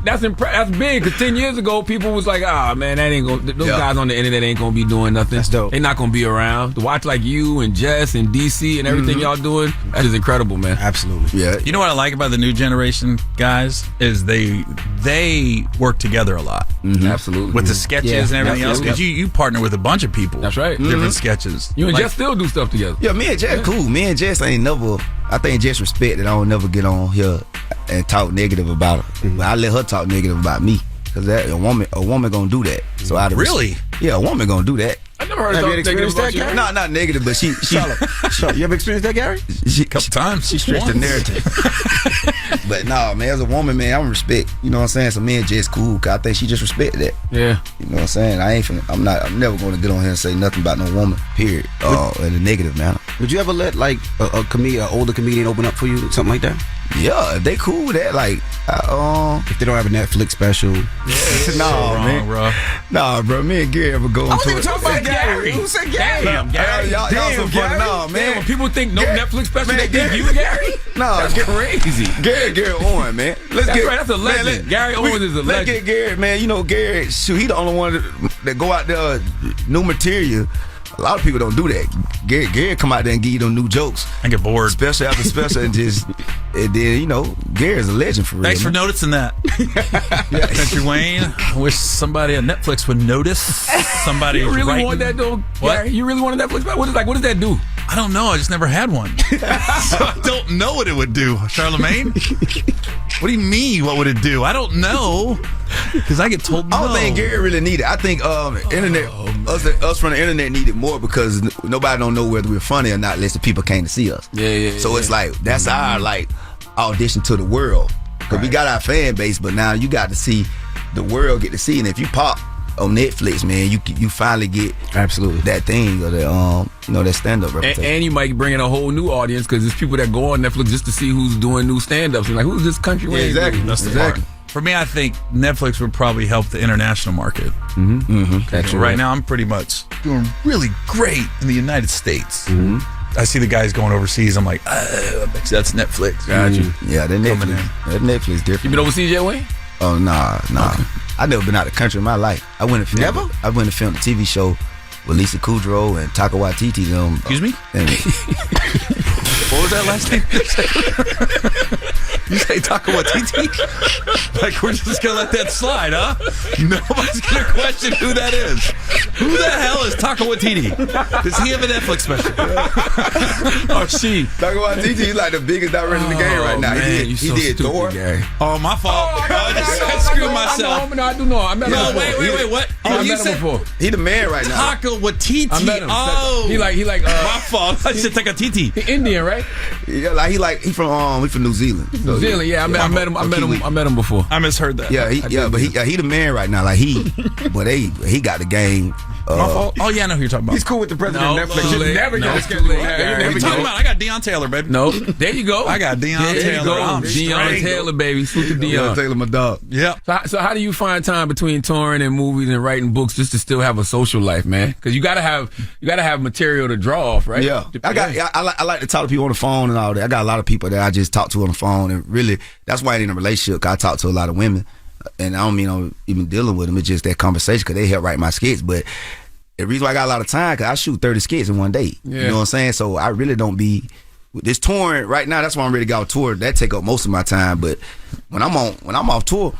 Speaker 7: big. Because 10 years ago, people was like, man, that ain't gonna. Those guys on the internet ain't gonna be doing nothing.
Speaker 9: That's dope.
Speaker 7: They're not gonna be around. To watch like you and Jess and DC and everything y'all doing, that is incredible, man.
Speaker 9: Absolutely.
Speaker 13: Yeah.
Speaker 14: You know what I like about the new generation guys is they work together a lot.
Speaker 7: Absolutely.
Speaker 14: With the sketches and everything else. Because you partner with a bunch of people.
Speaker 7: That's right.
Speaker 14: Different sketches.
Speaker 7: You and Jess still do stuff together.
Speaker 13: Yeah, me and Jess cool. Me and Jess ain't never. I think Jess respect that I don't never get on here and talk negative about her. But I let her talk negative about me because a woman gonna do that. So I
Speaker 14: really,
Speaker 13: a woman gonna do that.
Speaker 7: I never heard
Speaker 9: Have you experienced that, Gary?
Speaker 13: No, not negative, but she
Speaker 9: You ever experienced that, Gary?
Speaker 13: a
Speaker 14: couple times.
Speaker 13: She stretched the narrative. But no, man, as a woman, man, I'm respect. You know what I'm saying? So me and Jess cool. Cause I think she just respected that.
Speaker 7: Yeah.
Speaker 13: You know what I'm saying? I'm never gonna get on here and say nothing about no woman. Period. In a negative manner.
Speaker 9: Would you ever let like an older comedian open up for you, something like that?
Speaker 13: Yeah, if they cool with that. Like,
Speaker 9: if they don't have a Netflix special.
Speaker 13: Nah, bro. Me and Gary ever go into it.
Speaker 9: Talking about Gary. Who said Gary?
Speaker 7: Damn, Gary.
Speaker 13: Y'all so funny. Nah, man.
Speaker 7: Damn, when people think no Netflix special, they think you, Gary.
Speaker 13: No,
Speaker 7: That's crazy.
Speaker 13: Gary Owens, man.
Speaker 7: That's a legend. Gary Owens is a legend.
Speaker 13: Let's get Gary, man. You know, Gary, shoot, he the only one that go out there, new material. A lot of people don't do that. Gary come out there and give you them new jokes.
Speaker 14: I get bored.
Speaker 13: Special after special and just And then, you know, Gary's a legend for real.
Speaker 14: Thanks for noticing that. Country Wayne. I wish somebody at Netflix would notice. Somebody
Speaker 7: You really want that, though?
Speaker 14: What?
Speaker 7: Gary? You really want a Netflix? What does that do?
Speaker 14: I don't know. I just never had one. So I don't know what it would do. Charlamagne? What do you mean, what would it do? I don't know. Because I get told no.
Speaker 13: I don't think Gary really need it. I think internet, us from the internet need it more because nobody don't know whether we're funny or not unless the people came to see us.
Speaker 7: Yeah.
Speaker 13: So it's like, that's our like audition to the world. Because we got our fan base, but now you got to see the world get to see. And if you pop on Netflix, man, you finally get
Speaker 9: absolutely
Speaker 13: that thing or that that stand up reputation.
Speaker 7: And you might bring in a whole new audience because there's people that go on Netflix just to see who's doing new stand-ups. You're like, who's this Country Wayne?
Speaker 13: Exactly.
Speaker 14: That's the part. For me, I think Netflix would probably help the international market. So right now, I'm pretty much doing really great in the United States. I see the guys going overseas. I'm like, I bet you that's Netflix.
Speaker 7: Got you.
Speaker 13: Yeah, that Netflix different.
Speaker 7: You been overseas yet, Wayne?
Speaker 13: Oh, nah. Okay. I never been out of the country in my life. I went to film. I went to film a TV show with Lisa Kudrow and Tagoe Waititi.
Speaker 14: Excuse me? What was that last name? You say Tagoe Waititi? Like we're just gonna let that slide, huh? Nobody's gonna question who that is. Who the hell is Tagoe Waititi? Does he have a Netflix special? Or she?
Speaker 13: Tagoe Waititi, he's like the biggest director in the game right now.
Speaker 7: Man,
Speaker 13: he did Thor.
Speaker 14: Oh, my fault. I screwed myself.
Speaker 7: No, I do know. I met him before.
Speaker 14: Wait, what?
Speaker 7: I met him before.
Speaker 13: He the man right now.
Speaker 14: Tagoe Waititi.
Speaker 7: I met him.
Speaker 14: Oh,
Speaker 7: he like
Speaker 14: my fault. I said take a TT.
Speaker 7: He Indian, right?
Speaker 13: Yeah, he from New Zealand.
Speaker 7: New Zealand, yeah. I met him before.
Speaker 14: I misheard that.
Speaker 13: Yeah, but he the man right now. Like but he got the game.
Speaker 14: My fault. Oh yeah, I know who you're talking about.
Speaker 13: He's cool with the president of Netflix.
Speaker 7: You never get too late.
Speaker 14: What are you talking about? I got Deion Taylor, baby.
Speaker 7: No, there you go.
Speaker 14: I got Deion Taylor.
Speaker 7: Deion Taylor, baby. Salute to Deion
Speaker 13: Taylor, my dog.
Speaker 14: Yeah.
Speaker 7: So how do you find time between touring and movies and writing books just to still have a social life, man? Because you gotta have material to draw off, right?
Speaker 13: Yeah. I like to talk to people on the phone and all that. I got a lot of people that I just talk to on the phone, and really that's why I ain't in a relationship. Cause I talk to a lot of women, and I don't mean I'm even dealing with them. It's just that conversation because they help write my skits, but. The reason why I got a lot of time because I shoot 30 skits in one day. Yeah. You know what I'm saying? So I really don't be with this touring right now. That's why I'm ready to go on tour. That take up most of my time. But when I'm off tour,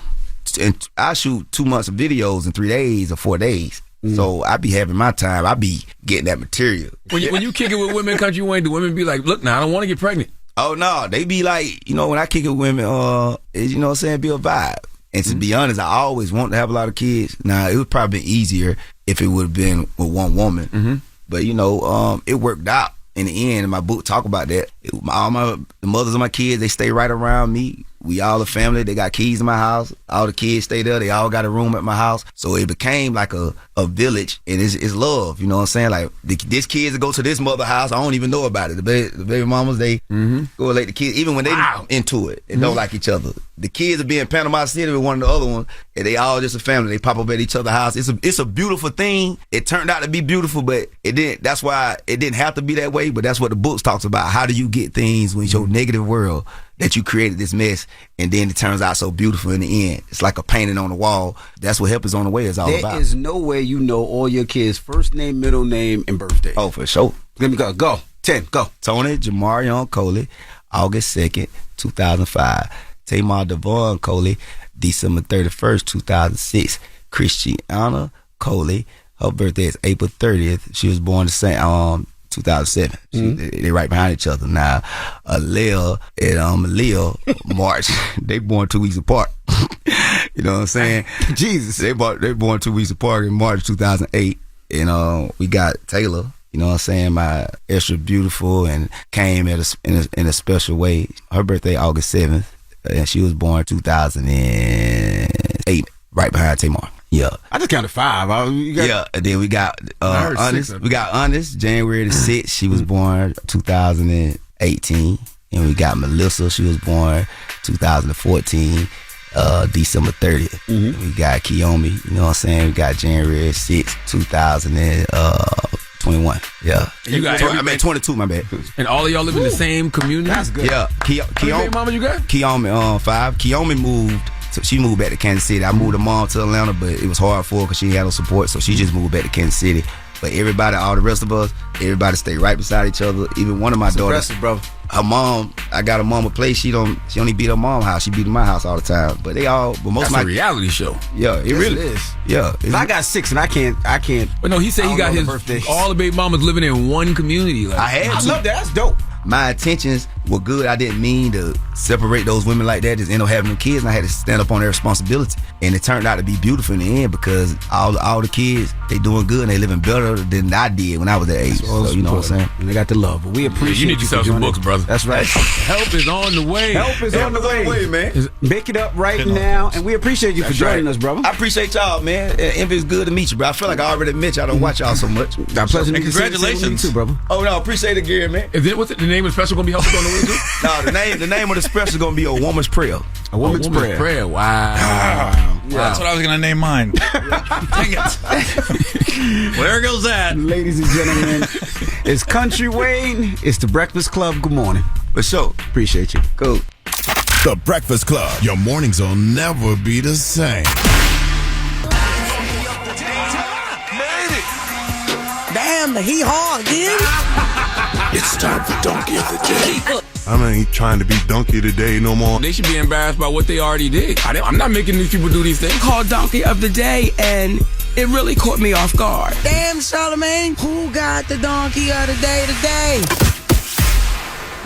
Speaker 13: and I shoot 2 months of videos in 3 days or 4 days. So I be having my time. I be getting that material.
Speaker 7: When you kick it with women, Country Wayne, do women be like, look, now I don't want to get pregnant?
Speaker 13: Oh no, they be like, when I kick it with women, you know what I'm saying, be a vibe. And to be honest, I always want to have a lot of kids. Now, it would probably been easier if it would have been with one woman. But, it worked out in the end. And my book talk about that. The mothers of my kids, they stay right around me. We all a family. They got keys in my house. All the kids stay there. They all got a room at my house. So it became like a village, and it's love. You know what I'm saying? Like this kids that go to this mother house, I don't even know about it. The baby mamas, they go like the kids, even when they into it and don't like each other. The kids will be in Panama City with one of the other ones, and they all just a family. They pop up at each other's house. It's a beautiful thing. It turned out to be beautiful, but it didn't. That's why it didn't have to be that way. But that's what the books talks about. How do you get things when your negative world that you created this mess, and then it turns out so beautiful in the end. It's like a painting on the wall. That's what Help Is On The Way is all about.
Speaker 9: There is no way you know all your kids' first name, middle name, and birthday.
Speaker 13: Oh, for sure.
Speaker 9: Let me go. Go. 10. Go.
Speaker 13: Tony Jamarion Coley, August 2nd, 2005. Tamar Devon Coley, December 31st, 2006. Christiana Coley, her birthday is April 30th. She was born the same 2007. They right behind each other now. Leo and Leo, March. They born 2 weeks apart. You know what I'm saying? Jesus, they born 2 weeks apart in March 2008. And we got Taylor. You know what I'm saying? My extra beautiful and came in a special way. Her birthday August 7th, and she was born 2008, right behind Tamar. Yeah,
Speaker 9: I just counted 5.
Speaker 13: And then we got Honest. We got Honest, January the 6th. She was born 2018. And we got Melissa. She was born 2014, December 30th. And we got Kiyomi. You know what I'm saying? We got January 6th, 2021. Yeah.
Speaker 7: You got
Speaker 13: 22. My bad.
Speaker 7: And all of y'all live in the same community.
Speaker 13: That's good. Yeah.
Speaker 7: How many mama you got?
Speaker 13: Kiyomi 5. Kiyomi moved. So she moved back to Kansas City. I moved her mom to Atlanta, but it was hard for her because she had no support. So she just moved back to Kansas City. But everybody, all the rest of us, everybody stay right beside each other. Even one of my daughters, her mom, I got a mama place. She only beat her mom house. She beat my house all the time. But most
Speaker 7: That's
Speaker 13: of my
Speaker 7: a reality show.
Speaker 13: Yeah, it really
Speaker 9: is.
Speaker 13: Yeah,
Speaker 9: I got 6 and I can't.
Speaker 7: But no, he said he got his all the baby mamas living in one community. Like,
Speaker 13: I had to.
Speaker 9: I love that. That's dope.
Speaker 13: My intentions were good. I didn't mean to separate those women like that. Just end up having them kids, and I had to stand up on their responsibility. And it turned out to be beautiful in the end because all the kids, they doing good and they living better than I did when I was that age. So you know what I'm saying?
Speaker 9: And they got the love. But we appreciate
Speaker 7: you need to sell some books, brother.
Speaker 9: That's right.
Speaker 7: Help is on the way.
Speaker 9: Help is on the way,
Speaker 13: man.
Speaker 9: Make it up right now, and we appreciate you for joining us, brother.
Speaker 13: I appreciate y'all, man. Envy is good to meet you, bro. I feel like I already met you. I don't watch y'all so much.
Speaker 9: Pleasure.
Speaker 14: And congratulations,
Speaker 9: too, brother.
Speaker 13: Oh no, appreciate it again, man.
Speaker 7: What's the name of the special gonna be? Help is on the way too?
Speaker 13: No, the name of the special is gonna be A Woman's Prayer.
Speaker 9: A Woman's Prayer.
Speaker 7: Wow.
Speaker 14: That's what I was going to name mine. Dang it. Well, there goes that.
Speaker 9: Ladies and gentlemen, it's Country Wayne. It's The Breakfast Club. Good morning.
Speaker 13: For sure.
Speaker 9: Appreciate you.
Speaker 13: Cool.
Speaker 6: The Breakfast Club. Your mornings will never be the same.
Speaker 4: Damn, the hee-haw again.
Speaker 6: It's time for Donkey of the Day.
Speaker 15: I ain't trying to be donkey today no more.
Speaker 7: They should be embarrassed by what they already did. I'm not making these people do these things.
Speaker 4: Called Donkey of the Day, and it really caught me off guard. Damn, Charlamagne, who got the Donkey of the Day today?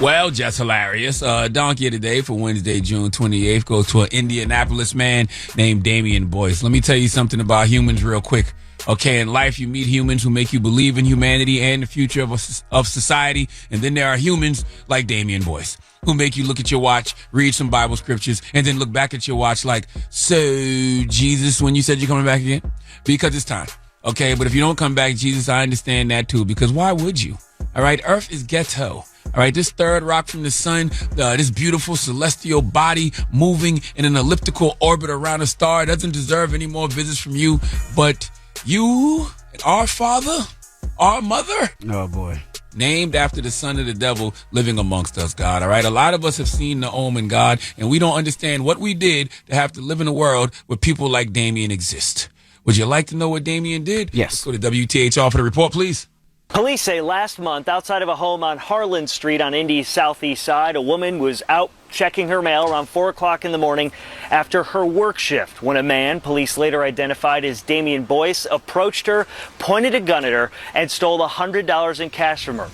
Speaker 7: Well, just hilarious. Donkey of the Day for Wednesday, June 28th goes to an Indianapolis man named Damian Boyce. Let me tell you something about humans real quick. Okay, in life, you meet humans who make you believe in humanity and the future of society. And then there are humans like Damian Boyce who make you look at your watch, read some Bible scriptures, and then look back at your watch like, so, Jesus, when you said you're coming back again? Because it's time. Okay, but if you don't come back, Jesus, I understand that too. Because why would you? All right, Earth is ghetto. All right, this third rock from the sun, this beautiful celestial body moving in an elliptical orbit around a star doesn't deserve any more visits from you, but you, our father, our mother.
Speaker 9: Oh, boy.
Speaker 7: Named after the son of the devil living amongst us, God. All right. A lot of us have seen the omen, God, and we don't understand what we did to have to live in a world where people like Damien exist. Would you like to know what Damien did?
Speaker 9: Yes.
Speaker 7: Let's go to WTHR for the report, please.
Speaker 16: Police say last month, outside of a home on Harlan Street on Indy's southeast side, a woman was out checking her mail around 4 o'clock in the morning after her work shift when a man, police later identified as Damian Boyce, approached her, pointed a gun at her, and stole $100 in cash from her.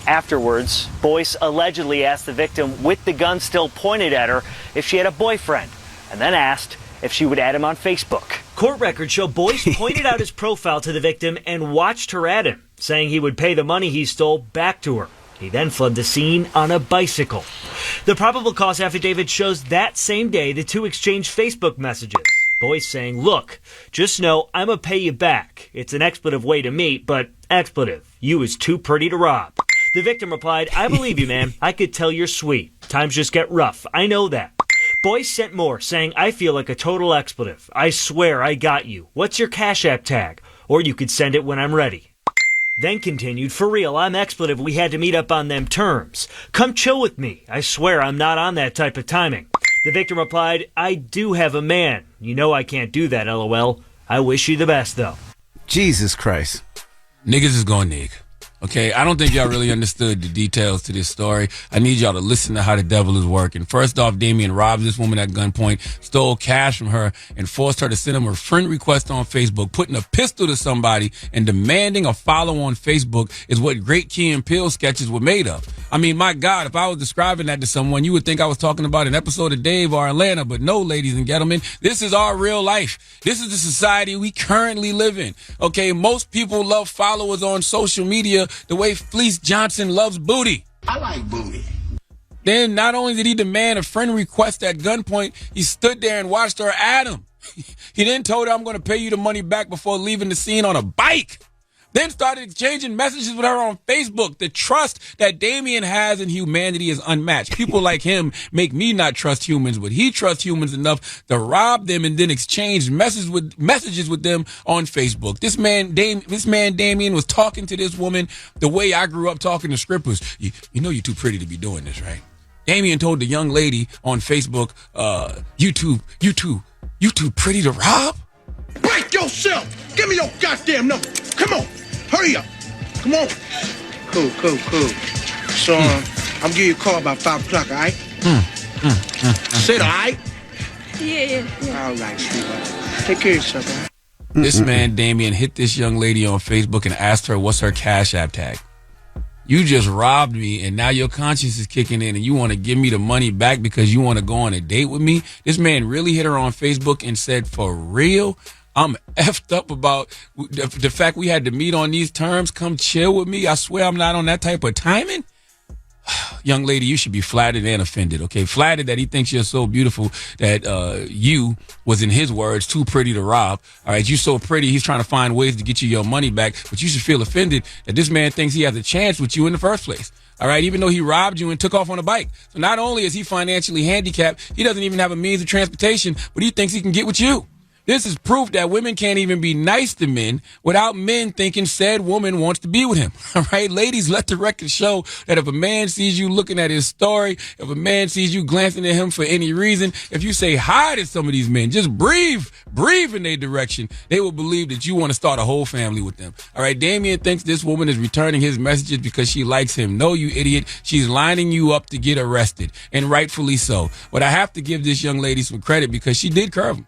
Speaker 16: Afterwards, Boyce allegedly asked the victim, with the gun still pointed at her, if she had a boyfriend, and then asked if she would add him on Facebook.
Speaker 17: Court records show Boyce pointed out his profile to the victim and watched her at him, saying he would pay the money he stole back to her. He then fled the scene on a bicycle. The probable cause affidavit shows that same day the two exchanged Facebook messages. Boyce saying, look, just know I'ma pay you back. It's an expletive way to meet, but expletive. You is too pretty to rob. The victim replied, I believe you, man. I could tell you're sweet. Times just get rough. I know that. Boyce sent more, saying, I feel like a total expletive. I swear I got you. What's your Cash App tag? Or you could send it when I'm ready. Then continued, for real, I'm expletive. We had to meet up on them terms. Come chill with me. I swear I'm not on that type of timing. The victim replied, I do have a man. You know I can't do that, LOL. I wish you the best, though.
Speaker 9: Jesus Christ.
Speaker 7: Niggas is going nig. Okay, I don't think y'all really understood the details to this story. I need y'all to listen to how the devil is working. First off, Damien robs this woman at gunpoint, stole cash from her, and forced her to send him a friend request on Facebook. Putting a pistol to somebody and demanding a follow on Facebook is what Great Key and Peele sketches were made of. I mean, my God, if I was describing that to someone, you would think I was talking about an episode of Dave or Atlanta. But no, ladies and gentlemen, this is our real life. This is the society we currently live in. Okay, most people love followers on social media the way Fleece Johnson loves booty.
Speaker 6: I like booty.
Speaker 7: Then not only did he demand a friend request at gunpoint, he stood there and watched her at him. He then told her, I'm going to pay you the money back before leaving the scene on a bike. Then started exchanging messages with her on Facebook. The trust that Damien has in humanity is unmatched. People like him make me not trust humans, but he trusts humans enough to rob them and then exchange messages with them on Facebook. This man Damien was talking to this woman the way I grew up talking to strippers. You know you're too pretty to be doing this, right? Damien told the young lady on Facebook, you too pretty to rob?
Speaker 18: Break yourself! Give me your goddamn number! Come on! Hurry up! Come on! Cool. So, I'm giving you a call about 5 o'clock, all right? Sit, all right?
Speaker 3: Yeah.
Speaker 18: All right, sweetheart. Take care of yourself, all right?
Speaker 7: This man, Damien, hit this young lady on Facebook and asked her what's her Cash App tag. You just robbed me, and now your conscience is kicking in, and you want to give me the money back because you want to go on a date with me? This man really hit her on Facebook and said, for real? I'm effed up about the fact we had to meet on these terms. Come chill with me. I swear I'm not on that type of timing. Young lady, you should be flattered and offended, okay? Flattered that he thinks you're so beautiful that you was, in his words, too pretty to rob. All right, you so pretty, he's trying to find ways to get you your money back, but you should feel offended that this man thinks he has a chance with you in the first place. All right, even though he robbed you and took off on a bike. So not only is he financially handicapped, he doesn't even have a means of transportation, but he thinks he can get with you. This is proof that women can't even be nice to men without men thinking said woman wants to be with him. All right, ladies, let the record show that if a man sees you looking at his story, if a man sees you glancing at him for any reason, if you say hi to some of these men, just breathe in their direction, they will believe that you want to start a whole family with them. All right, Damien thinks this woman is returning his messages because she likes him. No, you idiot. She's lining you up to get arrested, and rightfully so. But I have to give this young lady some credit because she did curve him.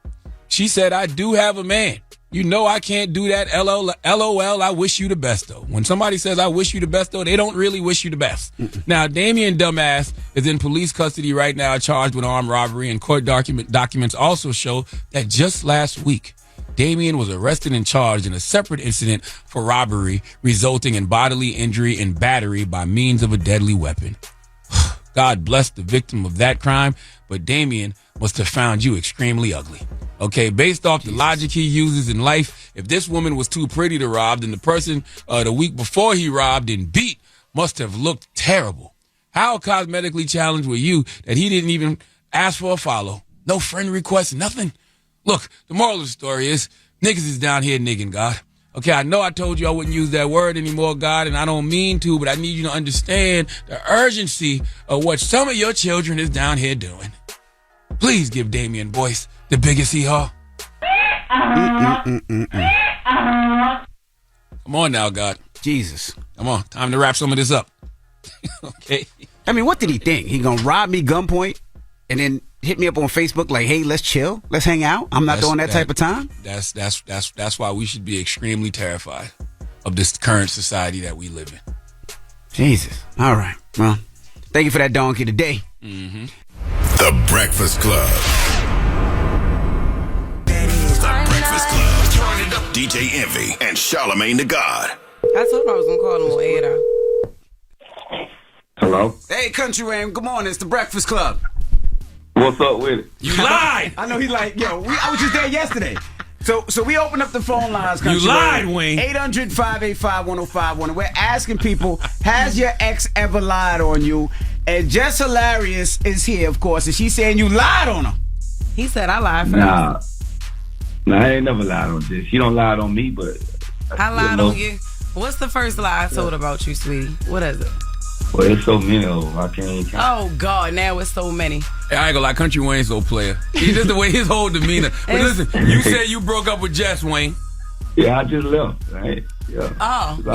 Speaker 7: She said, I do have a man. You know I can't do that. LOL, I wish you the best, though. When somebody says I wish you the best, though, they don't really wish you the best. Now, Damien Dumbass is in police custody right now, charged with armed robbery, and court documents also show that just last week, Damien was arrested and charged in a separate incident for robbery, resulting in bodily injury and battery by means of a deadly weapon. God bless the victim of that crime, but Damien must have found you extremely ugly. Okay, based off the logic he uses in life, if this woman was too pretty to rob, then the person the week before he robbed and beat must have looked terrible. How cosmetically challenged were you that he didn't even ask for a follow? No friend request, nothing? Look, the moral of the story is, niggas is down here nigging, God. Okay, I know I told you I wouldn't use that word anymore, God, and I don't mean to, but I need you to understand the urgency of what some of your children is down here doing. Please give Damien Boyce the biggest hee-haw. Come on now, God.
Speaker 9: Jesus.
Speaker 7: Come on, time to wrap some of this up. Okay.
Speaker 9: I mean, what did he think? He gonna rob me gunpoint and then hit me up on Facebook like, hey, let's chill, let's hang out? I'm not doing that type of time.
Speaker 7: That's why we should be extremely terrified of this current society that we live in.
Speaker 9: Jesus. All right. Well, thank you for that donkey today.
Speaker 7: Mm-hmm.
Speaker 6: The Breakfast Club. The Breakfast Club. Turn it up. DJ Envy and Charlamagne the God.
Speaker 4: I told him I was going to call him on air, though.
Speaker 11: Hello?
Speaker 9: Hey, Country Ram, good morning. It's the Breakfast Club.
Speaker 11: What's up with it?
Speaker 7: You lied!
Speaker 9: I know he like, yo, I was just there yesterday. So we opened up the phone lines.
Speaker 7: You lied, Wayne.
Speaker 9: 800-585-1051. We're asking people, has your ex ever lied on you? And Jess Hilarious is here, of course, and she's saying you lied on her.
Speaker 4: He said I lied first.
Speaker 11: Nah, I ain't never lied on this. She don't lie on me, but
Speaker 4: I lied on you. What's the first lie I told about you, sweetie? What is it?
Speaker 11: Well, it's so many of them. I can't count.
Speaker 4: Oh, God, now it's so many.
Speaker 7: Hey, I ain't gonna lie, Country Wayne's no player. He's just the way his whole demeanor. But listen, you said you broke up with Jess, Wayne.
Speaker 11: Yeah, I just left, right? Yeah.
Speaker 4: Oh, no.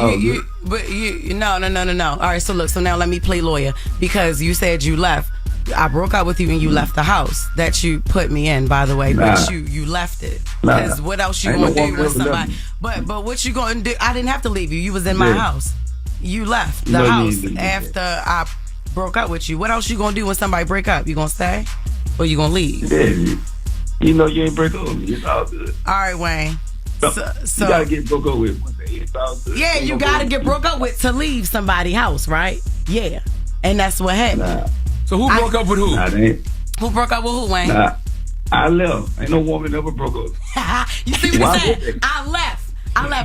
Speaker 4: All right, so now let me play lawyer, because you said you left. I broke up with you and you left the house that you put me in, by the way, but you left it. Because what else you gonna do with somebody? But what you gonna do? I didn't have to leave you. You was in my house. You left the house after I broke up with you. What else you gonna do when somebody break up? You gonna stay or you gonna leave?
Speaker 11: Yeah, you know you ain't break up with me. It's all good.
Speaker 4: All right, Wayne. So
Speaker 11: you gotta get broke up with one day. It's all good.
Speaker 4: Yeah, you gotta get broke up with to leave somebody's house, right? Yeah, and that's what happened.
Speaker 7: So who broke up with who?
Speaker 4: Who broke up with who, Wayne?
Speaker 11: I left. Ain't no woman ever broke up.
Speaker 4: You see what he said? I left.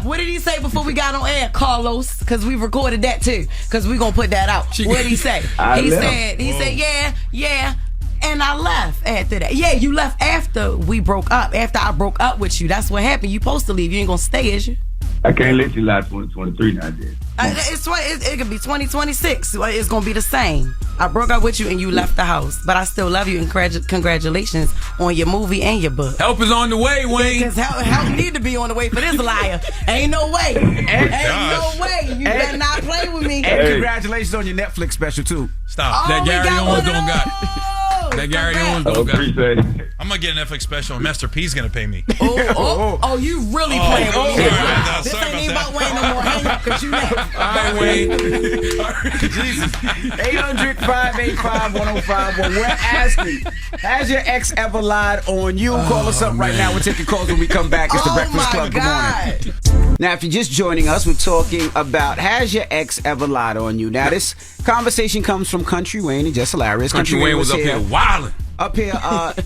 Speaker 4: What did he say before we got on air, Carlos? Because we recorded that too. Because we gonna put that out. What did he say? He said, yeah. And I left after that. Yeah, you left after we broke up. After I broke up with you. That's what happened. You supposed to leave. You ain't gonna stay, is you?
Speaker 11: I can't let you lie 2023 now, dude.
Speaker 4: It could be 2026. It's gonna be the same. I broke up with you and you left the house, but I still love you and congratulations on your movie and your book.
Speaker 7: Help is on the way, Wayne.
Speaker 4: Because help need to be on the way for this liar. Ain't no way. Ain't no way. You better not play with me.
Speaker 9: And congratulations on your Netflix special too.
Speaker 14: Stop.
Speaker 7: That Gary Owens don't got. That Gary Owens don't got.
Speaker 14: I'm gonna get a Netflix special, and Master P's gonna pay me.
Speaker 4: Oh, you really playing with me. This
Speaker 14: sorry
Speaker 4: ain't even
Speaker 14: about
Speaker 4: about Wayne no more. Hang up, because you left.
Speaker 7: All right, Wayne.
Speaker 9: Jesus. 800-585-1051. We're asking, has your ex ever lied on you? Call us up right now. We're taking calls when we come back. It's the Breakfast Club. Good morning. Now, if you're just joining us, we're talking about, has your ex ever lied on you? Now, this conversation comes from Country Wayne and Just Hilarious.
Speaker 7: Country Wayne was up here wilding.
Speaker 9: Up here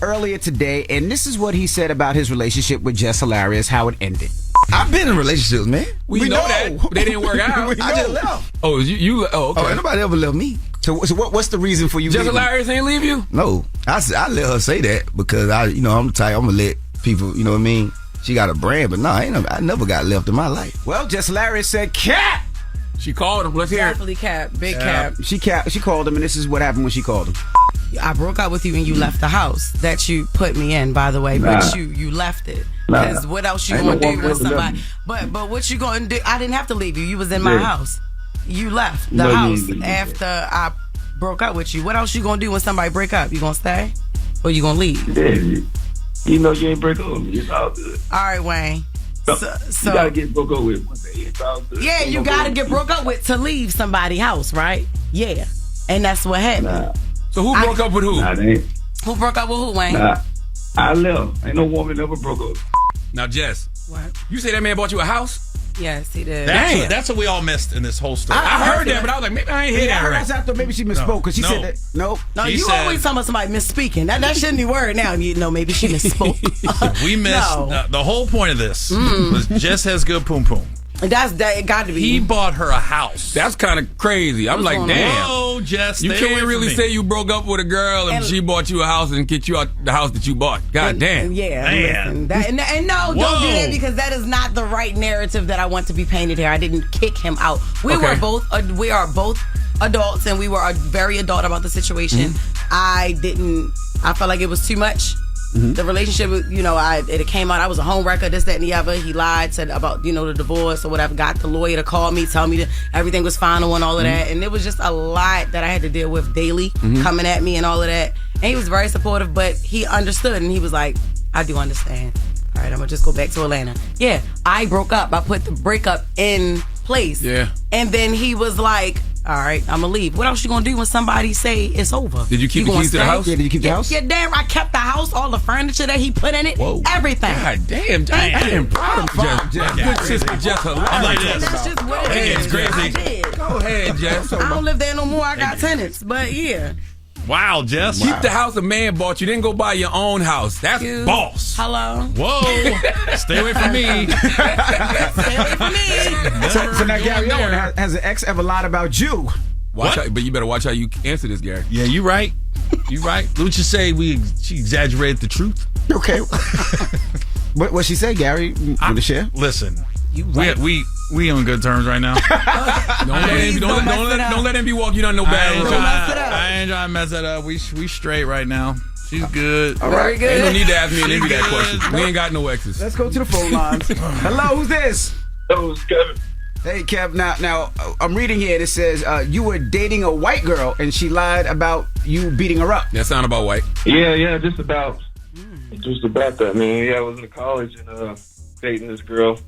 Speaker 9: earlier today, and this is what he said about his relationship with Just Hilarious, how it ended.
Speaker 13: I've been in relationships, man.
Speaker 7: We know that, but they didn't work out.
Speaker 13: I just left.
Speaker 7: Oh, you oh, okay.
Speaker 13: Oh, ain't nobody ever left me.
Speaker 9: So what's the reason for you
Speaker 7: Just
Speaker 9: leaving?
Speaker 7: Hilarious ain't leave you?
Speaker 13: No, I let her say that because I'm the type, I'm gonna let people, you know what I mean? She got a brand, but no, I never got left in my life.
Speaker 9: Well, Just Hilarious said, Cap!
Speaker 7: She called him. Let's hear it.
Speaker 4: Definitely Cap. Big Cap.
Speaker 9: She called him, and this is what happened when she called him.
Speaker 4: I broke up with you and you left the house that you put me in, by the way, but you left it. Because what else you gonna do with somebody? But what you gonna do? I didn't have to leave you. You was in my house. You left the house after I broke up with you. What else you gonna do when somebody break up? You gonna stay or you gonna leave?
Speaker 11: Yeah, you know you ain't break up with me. It's all good.
Speaker 4: All right, Wayne. So
Speaker 11: you gotta get broke up with one day. It's all good.
Speaker 4: Yeah, you gotta get broke up with to leave somebody's house, right? Yeah, and that's what happened.
Speaker 7: So who broke up with who?
Speaker 11: Nah, they ain't.
Speaker 4: Who broke up with who, Wayne?
Speaker 11: Nah, I left. Ain't no woman ever broke up.
Speaker 7: Now, Jess,
Speaker 4: what?
Speaker 7: You say that man bought you a house?
Speaker 4: Yes, he did.
Speaker 14: That's what we all missed in this whole story.
Speaker 7: I heard that, but I was like, maybe I ain't hear that right.
Speaker 9: I thought maybe she misspoke because she said that. No,
Speaker 4: you always talking about somebody misspeaking. That shouldn't be word now. You know, maybe she misspoke.
Speaker 14: We missed the whole point of this. Was Jess has good poom poom.
Speaker 4: It got to be.
Speaker 14: He bought her a house.
Speaker 7: That's kind of crazy. I'm like, damn.
Speaker 14: Oh, Jess,
Speaker 7: you can't really say you broke up with a girl and she bought you a house and get you out the house that you bought. God damn.
Speaker 4: Yeah. Listen, and no, don't do that because that is not the right narrative that I want to be painted here. I didn't kick him out. We are both adults and we were very adult about the situation. I felt like it was too much. The relationship, it came out. I was a home wrecker, this, that, and the other. He lied, said about, the divorce or whatever. Got the lawyer to call me, tell me that everything was final and all of that. And it was just a lot that I had to deal with daily, coming at me and all of that. And he was very supportive, but he understood. And he was like, I do understand. All right, I'm going to just go back to Atlanta. Yeah, I broke up. I put the breakup in place. Yeah. And then he was like, all right, I'm going to leave. What else you going to do when somebody say it's over?
Speaker 7: Did you keep the keys to the house?
Speaker 9: Yeah, did you keep the house?
Speaker 4: Yeah, damn, I kept the house, all the furniture that he put in it, everything.
Speaker 7: God damn, I am proud of Jess. Good sister Jess.
Speaker 14: I'm like this.
Speaker 4: That's just what it is.
Speaker 14: It's crazy.
Speaker 4: I did.
Speaker 7: Go ahead, Jess.
Speaker 4: I don't live there no more. I got tenants, but yeah.
Speaker 14: Wow, Jess.
Speaker 7: Keep the house a man bought you. Then go buy your own house. That's boss.
Speaker 4: Hello.
Speaker 14: Whoa. Stay away from me.
Speaker 4: Stay away from me.
Speaker 9: So now, Gary Owen, has an ex ever lied about you?
Speaker 7: Watch out, but you better watch how you answer this, Gary.
Speaker 14: Yeah, you right. You right. Don't you say she exaggerated the truth?
Speaker 9: Okay. What she say, Gary? Want to share?
Speaker 14: Listen, we on good terms right now.
Speaker 7: Don't let him be walking you on no bad.
Speaker 14: I ain't trying to mess it up. We straight right now. She's good.
Speaker 9: All right.
Speaker 4: Very good.
Speaker 7: Ain't no need to ask me an envy that question. We ain't got no exes.
Speaker 9: Let's go to the phone lines. Hello, who's this?
Speaker 11: Hello, it's Kevin.
Speaker 9: Hey, Kev. Now, I'm reading here. It says you were dating a white girl and she lied about you beating her up.
Speaker 7: That sound about white.
Speaker 11: Yeah, just about that, man. Yeah, I was in college and dating this girl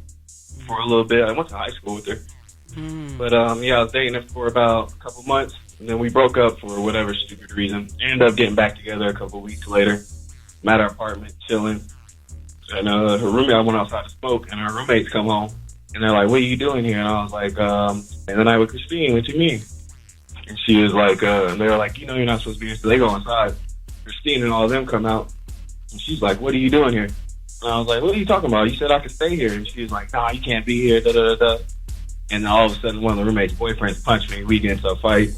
Speaker 11: for a little bit. I went to high school with her. But, I was dating her for about a couple months, and then we broke up for whatever stupid reason. Ended up getting back together a couple weeks later. I'm at our apartment, chilling. And her roommate, I went outside to smoke, and her roommates come home. And they're like, what are you doing here? And I was like, and then I with Christine, what you mean? And she was like, and they were like, you're not supposed to be here. So they go inside. Christine and all of them come out. And she's like, what are you doing here? And I was like, what are you talking about? You said I could stay here. And she was like, nah, you can't be here, da-da-da-da. And then all of a sudden, one of the roommate's boyfriends punched me. We get into a fight.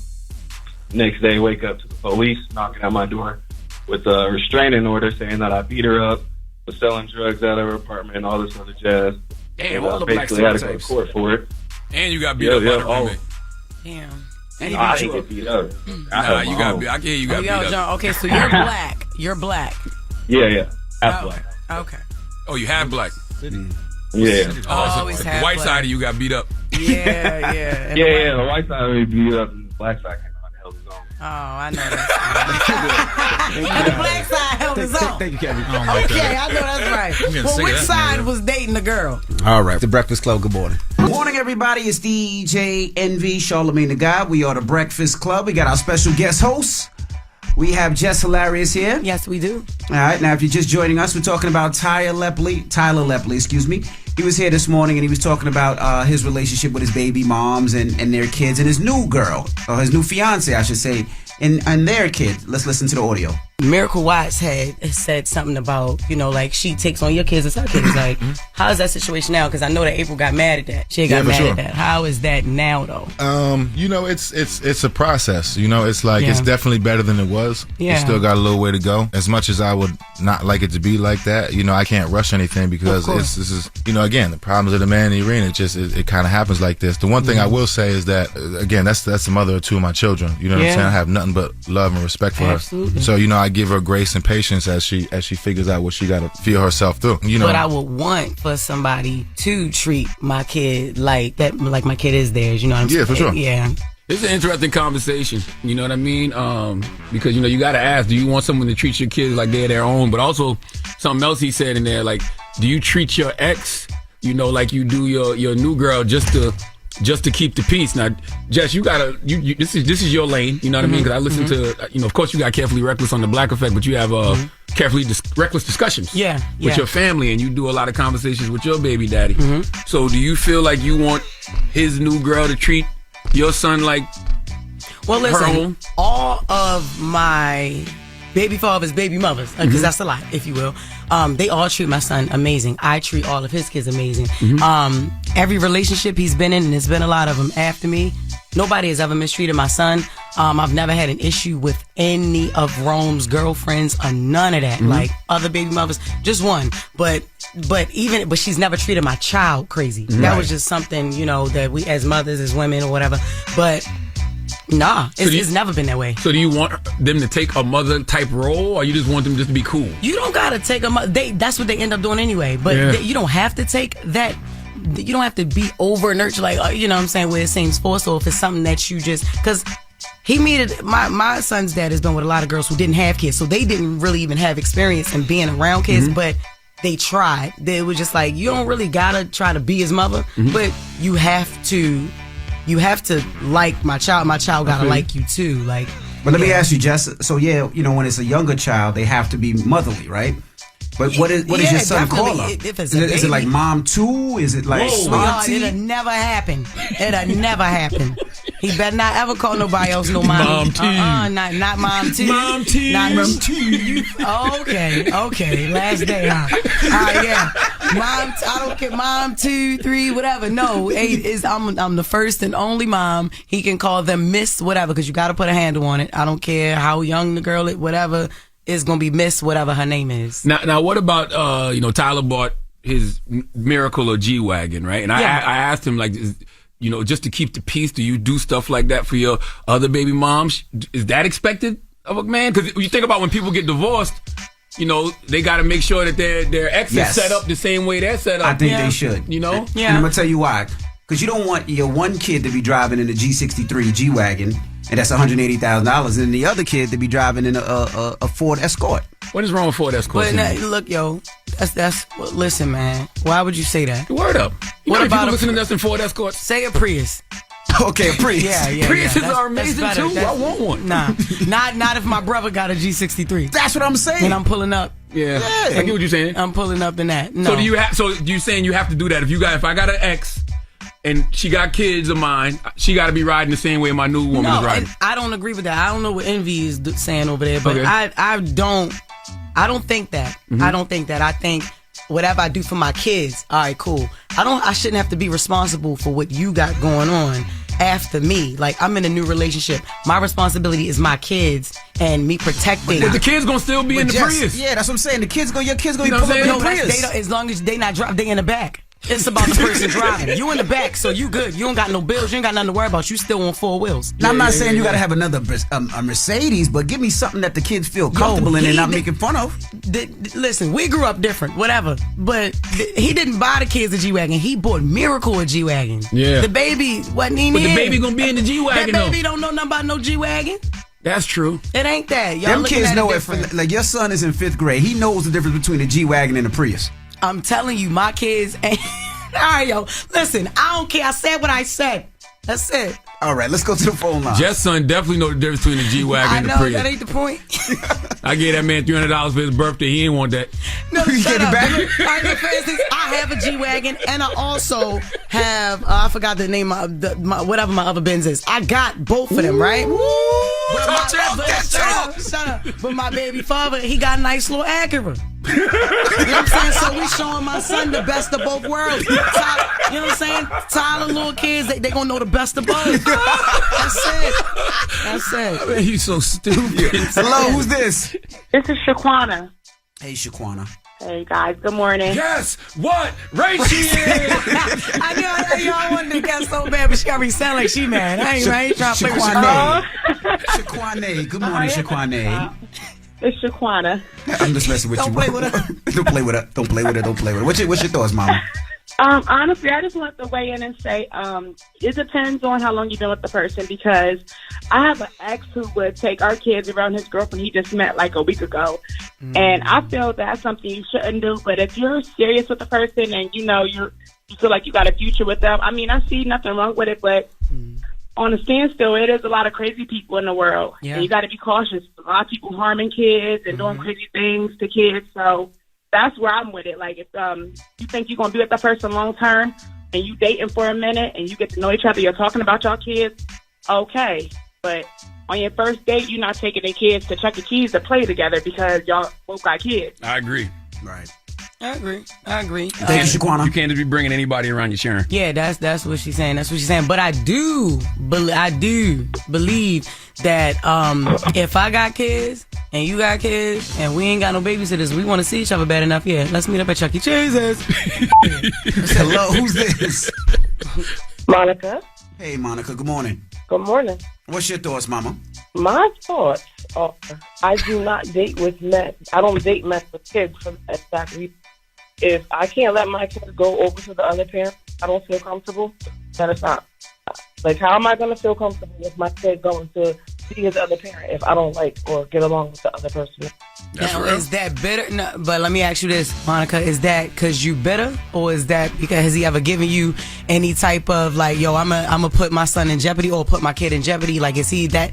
Speaker 11: Next day, wake up to the police knocking at my door with a restraining order saying that I beat her up, was selling drugs out of her apartment, and all this other jazz.
Speaker 7: Damn, all the black
Speaker 11: basically had to go to court for it.
Speaker 7: And you got beat up by the roommate.
Speaker 4: Damn.
Speaker 11: And I didn't get beat up.
Speaker 7: Nah, you got beat. I can hear you got beat up.
Speaker 4: John, okay, so you're black. You're black.
Speaker 11: Yeah. Half black.
Speaker 4: Okay.
Speaker 7: Oh, you half black.
Speaker 11: Yeah.
Speaker 7: Oh, so the white side of you got beat up.
Speaker 4: Yeah.
Speaker 11: Yeah, the white side may beat up, and the black side came out and held his own.
Speaker 4: Oh, I know that. And the black side held his own.
Speaker 13: Thank you, Kevin.
Speaker 4: Okay, I know that's right. Well, which side was dating the girl?
Speaker 13: All right. The Breakfast Club, good morning. Good morning, everybody. It's DJ NV, Charlamagne the Guy. We are the Breakfast Club. We got our special guest host. We have Jess Hilarious here.
Speaker 4: Yes, we do.
Speaker 13: All right. Now, if you're just joining us, we're talking about Tyler Lepley, excuse me. He was here this morning and he was talking about his relationship with his baby moms and their kids and his new girl, or his new fiance, I should say, and their kid. Let's listen to the audio.
Speaker 4: Miracle Watts had said something about, like she takes on your kids as her kids. Like, how is that situation now? Because I know that April got mad at that. She got mad at that. How is that now, though?
Speaker 2: It's a process. It's like it's definitely better than it was.
Speaker 4: Yeah.
Speaker 2: It's still got a little way to go. As much as I would not like it to be like that, I can't rush anything because this is, again, the problems of the man in the arena. It kind of happens like this. The one thing I will say is that, again, that's the mother of two of my children. You know what I'm saying? I have nothing but love and respect for her. So I give her grace and patience as she figures out what she got to feel herself through.
Speaker 4: But I would want for somebody to treat my kid like that, like my kid is theirs. You know what I'm saying?
Speaker 2: Yeah, for sure.
Speaker 4: Yeah.
Speaker 7: It's an interesting conversation. You know what I mean? Because you got to ask: do you want someone to treat your kids like they're their own? But also something else he said in there, like, do you treat your ex, like you do your new girl just to keep the peace? Now, Jess, you gotta. This is your lane. You know what I mean? Because I listen to. Of course, you got Carefully Reckless on the Black Effect, but you have Carefully Reckless discussions. With your family, and you do a lot of conversations with your baby daddy. So, do you feel like you want his new girl to treat your son like her own?
Speaker 4: All of my baby fathers, baby mothers, because that's a lot, if you will. They all treat my son amazing. I treat all of his kids amazing. Every relationship he's been in, and there's been a lot of them after me, nobody has ever mistreated my son. I've never had an issue with any of Rome's girlfriends or none of that. Like other baby mothers, just one. But she's never treated my child crazy. That was just something, that we as mothers, as women or whatever. But nah, it's never been that way.
Speaker 7: So do you want them to take a mother type role, or you just want them just to be cool?
Speaker 4: You don't gotta take a mother. That's what they end up doing anyway. But you don't have to take that. You don't have to be over nurtured, like what I'm saying, where it seems forced, or if it's something that you just because. My son's dad has been with a lot of girls who didn't have kids, so they didn't really even have experience in being around kids, but they tried. They was just like, you don't really gotta try to be his mother, but you have to like my child. My child gotta like you too. Like,
Speaker 13: but let me ask you, Jess. So when it's a younger child, they have to be motherly, right? But what is your son call her? Is it like mom too? Is it like auntie?
Speaker 4: It'll never happen. It'll never happen. He better not ever call nobody else no mom. Not mom too.
Speaker 7: Mom too.
Speaker 4: Not mom too. Okay. Last day, huh? Yeah. Mom. I don't care. Mom 2, 3, whatever. No, 8 is. I'm the first and only mom. He can call them Miss whatever because you got to put a handle on it. I don't care how young the girl is. Whatever. Is gonna be Miss whatever her name is.
Speaker 7: Now what about Tyler bought his Miracle or G-Wagon, right? And I asked him, like, just to keep the peace, do you do stuff like that for your other baby moms? Is that expected of a man? Because you think about when people get divorced, they got to make sure that their ex is set up the same way they're set up.
Speaker 13: I think they should.
Speaker 4: Yeah.
Speaker 13: And I'm gonna tell you why. Because you don't want your one kid to be driving in a G63 G-Wagon, and that's $180,000, and the other kid to be driving in a Ford Escort.
Speaker 7: What is wrong with Ford Escort?
Speaker 4: But look, listen, man. Why would you say that?
Speaker 7: Word up. What about people listening to us in Ford Escorts?
Speaker 4: Say a Prius.
Speaker 13: Okay, a Prius.
Speaker 4: Yeah.
Speaker 7: Priuses are amazing too. I want one.
Speaker 4: Nah, not if my brother got a G63.
Speaker 13: That's what I'm saying.
Speaker 4: And I'm pulling up.
Speaker 7: Yeah. I get what you're saying.
Speaker 4: I'm pulling up in that. No.
Speaker 7: So you saying you have to do that if I got an ex and she got kids of mine, she got to be riding the same way my new woman is riding.
Speaker 4: And I don't agree with that. I don't know what Envy is saying over there, but I don't think that. I don't think that. I think whatever I do for my kids, all right, cool. I shouldn't have to be responsible for what you got going on after me. Like, I'm in a new relationship. My responsibility is my kids and me protecting.
Speaker 7: But the kids gonna still be in the Prius.
Speaker 13: Yeah, that's what I'm saying. Your kids gonna be pulling up in the Prius.
Speaker 4: As long as they not driving, they in the back. It's about the person driving. You in the back, so you good. You don't got no bills. You ain't got nothing to worry about. You still on 4 wheels.
Speaker 13: Now, I'm not saying you got to have another a Mercedes, but give me something that the kids feel comfortable in and not making fun of.
Speaker 4: Listen, we grew up different, whatever. But he didn't buy the kids a G-Wagon. He bought Miracle a G-Wagon.
Speaker 7: Yeah.
Speaker 4: The baby wasn't even
Speaker 7: But the baby gonna be in the G-Wagon,
Speaker 4: That baby don't know nothing about no G-Wagon.
Speaker 7: That's true.
Speaker 4: It ain't that. Y'all
Speaker 13: Them
Speaker 4: looking
Speaker 13: kids
Speaker 4: at
Speaker 13: know
Speaker 4: it
Speaker 13: if,
Speaker 4: different.
Speaker 13: like, your son is in 5th grade. He knows the difference between a G-Wagon and a Prius.
Speaker 4: I'm telling you, my kids ain't. All right, yo. Listen, I don't care. I said what I said. That's it.
Speaker 13: All right, let's go to the phone line.
Speaker 7: Jeff's son definitely know the difference between the G-Wagon and the
Speaker 4: I know,
Speaker 7: Prius.
Speaker 4: that ain't the point.
Speaker 7: I gave that man $300 for his birthday. He ain't want that.
Speaker 4: No, shut up. All right, look, for instance, I have a G-Wagon, and I also have, I forgot the name of whatever my other Benz is. I got both of them, right? Shut up. But my baby father, he got a nice little Acura. You know what I'm saying? So we showing my son the best of both worlds. You know what I'm saying? Tyler, little kids, they gonna know the best of both. That's it.
Speaker 7: Man, you so stupid.
Speaker 13: Hello, who's this?
Speaker 12: This is Shaquana.
Speaker 13: Hey, Shaquana.
Speaker 12: Hey, guys. Good morning.
Speaker 7: Yes. What? Race she is.
Speaker 4: I knew I wanted to get so bad, but she already sound like she mad. I ain't trying to play with
Speaker 13: Shaquana. Good morning, Shaquana.
Speaker 12: It's Shaquana.
Speaker 13: I'm just messing with you.
Speaker 4: Don't play with her.
Speaker 13: Don't play with her. Don't play with her. Don't play with her. What's your thoughts, Mama?
Speaker 12: Honestly, I just want to weigh in and say it depends on how long you've been with the person, because I have an ex who would take our kids around his girlfriend he just met like a week ago. And I feel that's something you shouldn't do. But if you're serious with the person and you feel like you got a future with them, I mean, I see nothing wrong with it. But on a standstill, it is a lot of crazy people in the world.
Speaker 4: Yeah.
Speaker 12: And you got to be cautious. A lot of people harming kids and doing crazy things to kids. So that's where I'm with it. Like, if you think you're going to be with that person long term and you dating for a minute and you get to know each other, you're talking about your kids, okay. But on your first date, you're not taking the kids to Chuck E. Cheese to play together because y'all both got kids.
Speaker 7: I agree.
Speaker 13: Right.
Speaker 4: I agree.
Speaker 13: Thank you, Shaquana.
Speaker 7: You can't just be bringing anybody around you, Sharon.
Speaker 4: Yeah, that's what she's saying. But I do believe that if I got kids and you got kids and we ain't got no babysitters, we want to see each other bad enough. Yeah, let's meet up at Chuck E. Cheese's.
Speaker 13: Hello, who's this?
Speaker 19: Monica.
Speaker 13: Hey, Monica. Good morning.
Speaker 19: Good morning.
Speaker 13: What's your thoughts, Mama?
Speaker 19: My thoughts are, I do not date with men. I don't date men with kids for that exact reason. If I can't let my kids go over to the other parent, I don't feel comfortable, then it's not. Like, how am I going to feel comfortable with my kid going to see his other parent if I don't like or get along with the other person?
Speaker 4: Now, is that bitter? No, but let me ask you this, Monica. Is that because you bitter, or is that because has he ever given you any type of like, yo, I'm gonna put my son in jeopardy or put my kid in jeopardy? Like, is he that?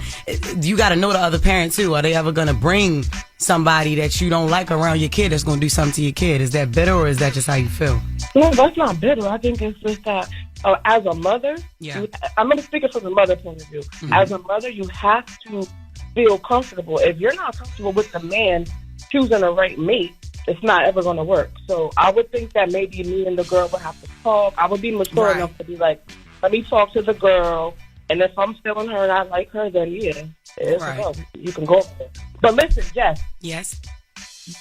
Speaker 4: You got to know the other parent too. Are they ever gonna bring somebody that you don't like around your kid that's gonna do something to your kid? Is that bitter, or is that just how you feel?
Speaker 19: No, that's not bitter. I think it's just that as a mother, I'm going to speak it from the mother point of view. Mm-hmm. As a mother, you have to feel comfortable. If you're not comfortable with the man choosing the right mate, it's not ever going to work. So I would think that maybe me and the girl would have to talk. I would be mature enough to be like, let me talk to the girl. And if I'm feeling her and I like her, then yeah, you can go for it. But listen, Jess.
Speaker 4: Yes.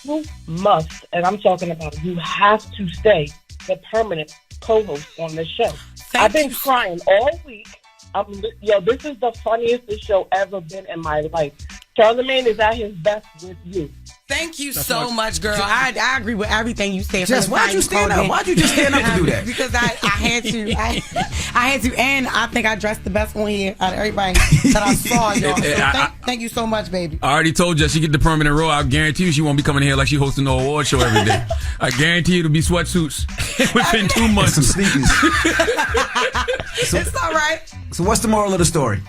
Speaker 19: You must, and I'm talking about you have to stay the permanent co-host on this show. I've been crying all week. This is the funniest this show ever been in my life. Charlamagne is at his best with you.
Speaker 4: Thank you so much, girl. I agree with everything you said.
Speaker 13: Jess, why'd you stand up? Why'd you just stand up to do that?
Speaker 4: Because I had to. I had to, and I think I dressed the best on here out of everybody that I saw, y'all. So thank you so much, baby.
Speaker 7: I already told you she get the permanent role. I guarantee you she won't be coming here like she hosting no award show every day. I guarantee you it'll be sweatsuits within 2 months.
Speaker 13: Some sneakers.
Speaker 4: It's all right.
Speaker 13: So what's the moral of the story?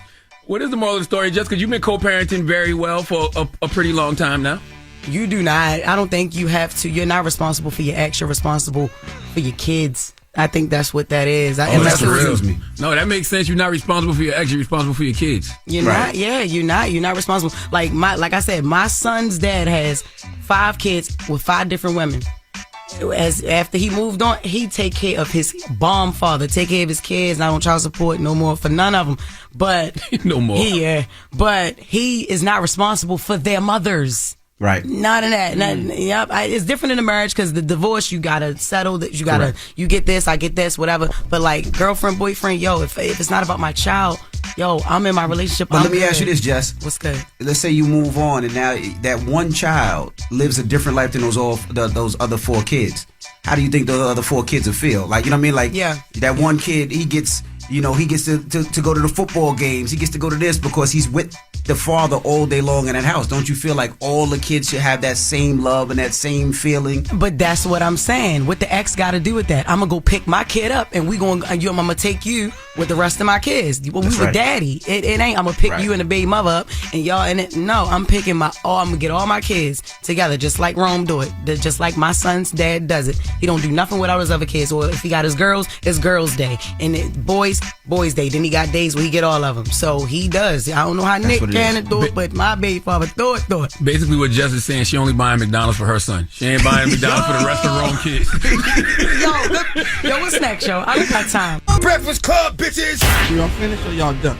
Speaker 7: What is the moral of the story, Jess? Because you've been co-parenting very well for a pretty long time now.
Speaker 4: You do not. I don't think you have to. You're not responsible for your ex. You're responsible for your kids. I think that's what that is.
Speaker 7: That's real. No, that makes sense. You're not responsible for your ex. You're responsible for your kids.
Speaker 4: You're not. Yeah, you're not. You're not responsible. Like I said, my son's dad has 5 kids with 5 different women. After he moved on, he take care of his bomb father, take care of his kids, not on child support no more for none of them. But
Speaker 7: no more.
Speaker 4: But he is not responsible for their mothers.
Speaker 9: Right.
Speaker 4: None of that. Yep. It's different in a marriage because the divorce, you gotta settle that. You gotta, you get this, I get this, whatever. But like girlfriend, boyfriend, yo, if it's not about my child, yo, I'm in my relationship.
Speaker 9: But let me ask you this, Jess.
Speaker 4: What's good?
Speaker 9: Let's say you move on, and now that one child lives a different life than those other 4 kids. How do you think the other 4 kids will feel? Like, you know what I mean? Like, that one kid, he gets to go to the football games. He gets to go to this because he's with the father all day long in that house. Don't you feel like all the kids should have that same love and that same feeling?
Speaker 4: But that's what I'm saying. What the ex got to do with that? I'm gonna go pick my kid up, and I'm gonna take you with the rest of my kids. Well, we were daddy. It ain't. I'm gonna pick you and the baby mother up, and y'all. I'm picking I'm gonna get all my kids together, just like Rome do it. Just like my son's dad does it. He don't do nothing without his other kids. Or if he got his girls, it's girls' day, and boys' day. Then he got days where he get all of them. So he does. I don't know how Nick can do it, but my baby father do it.
Speaker 7: Basically, what Jess is saying, she only buying McDonald's for her son. She ain't buying McDonald's for the rest of her own kids.
Speaker 4: Yo, what's next, yo? I don't got time.
Speaker 8: Breakfast Club, bitches.
Speaker 1: Y'all finished or y'all done?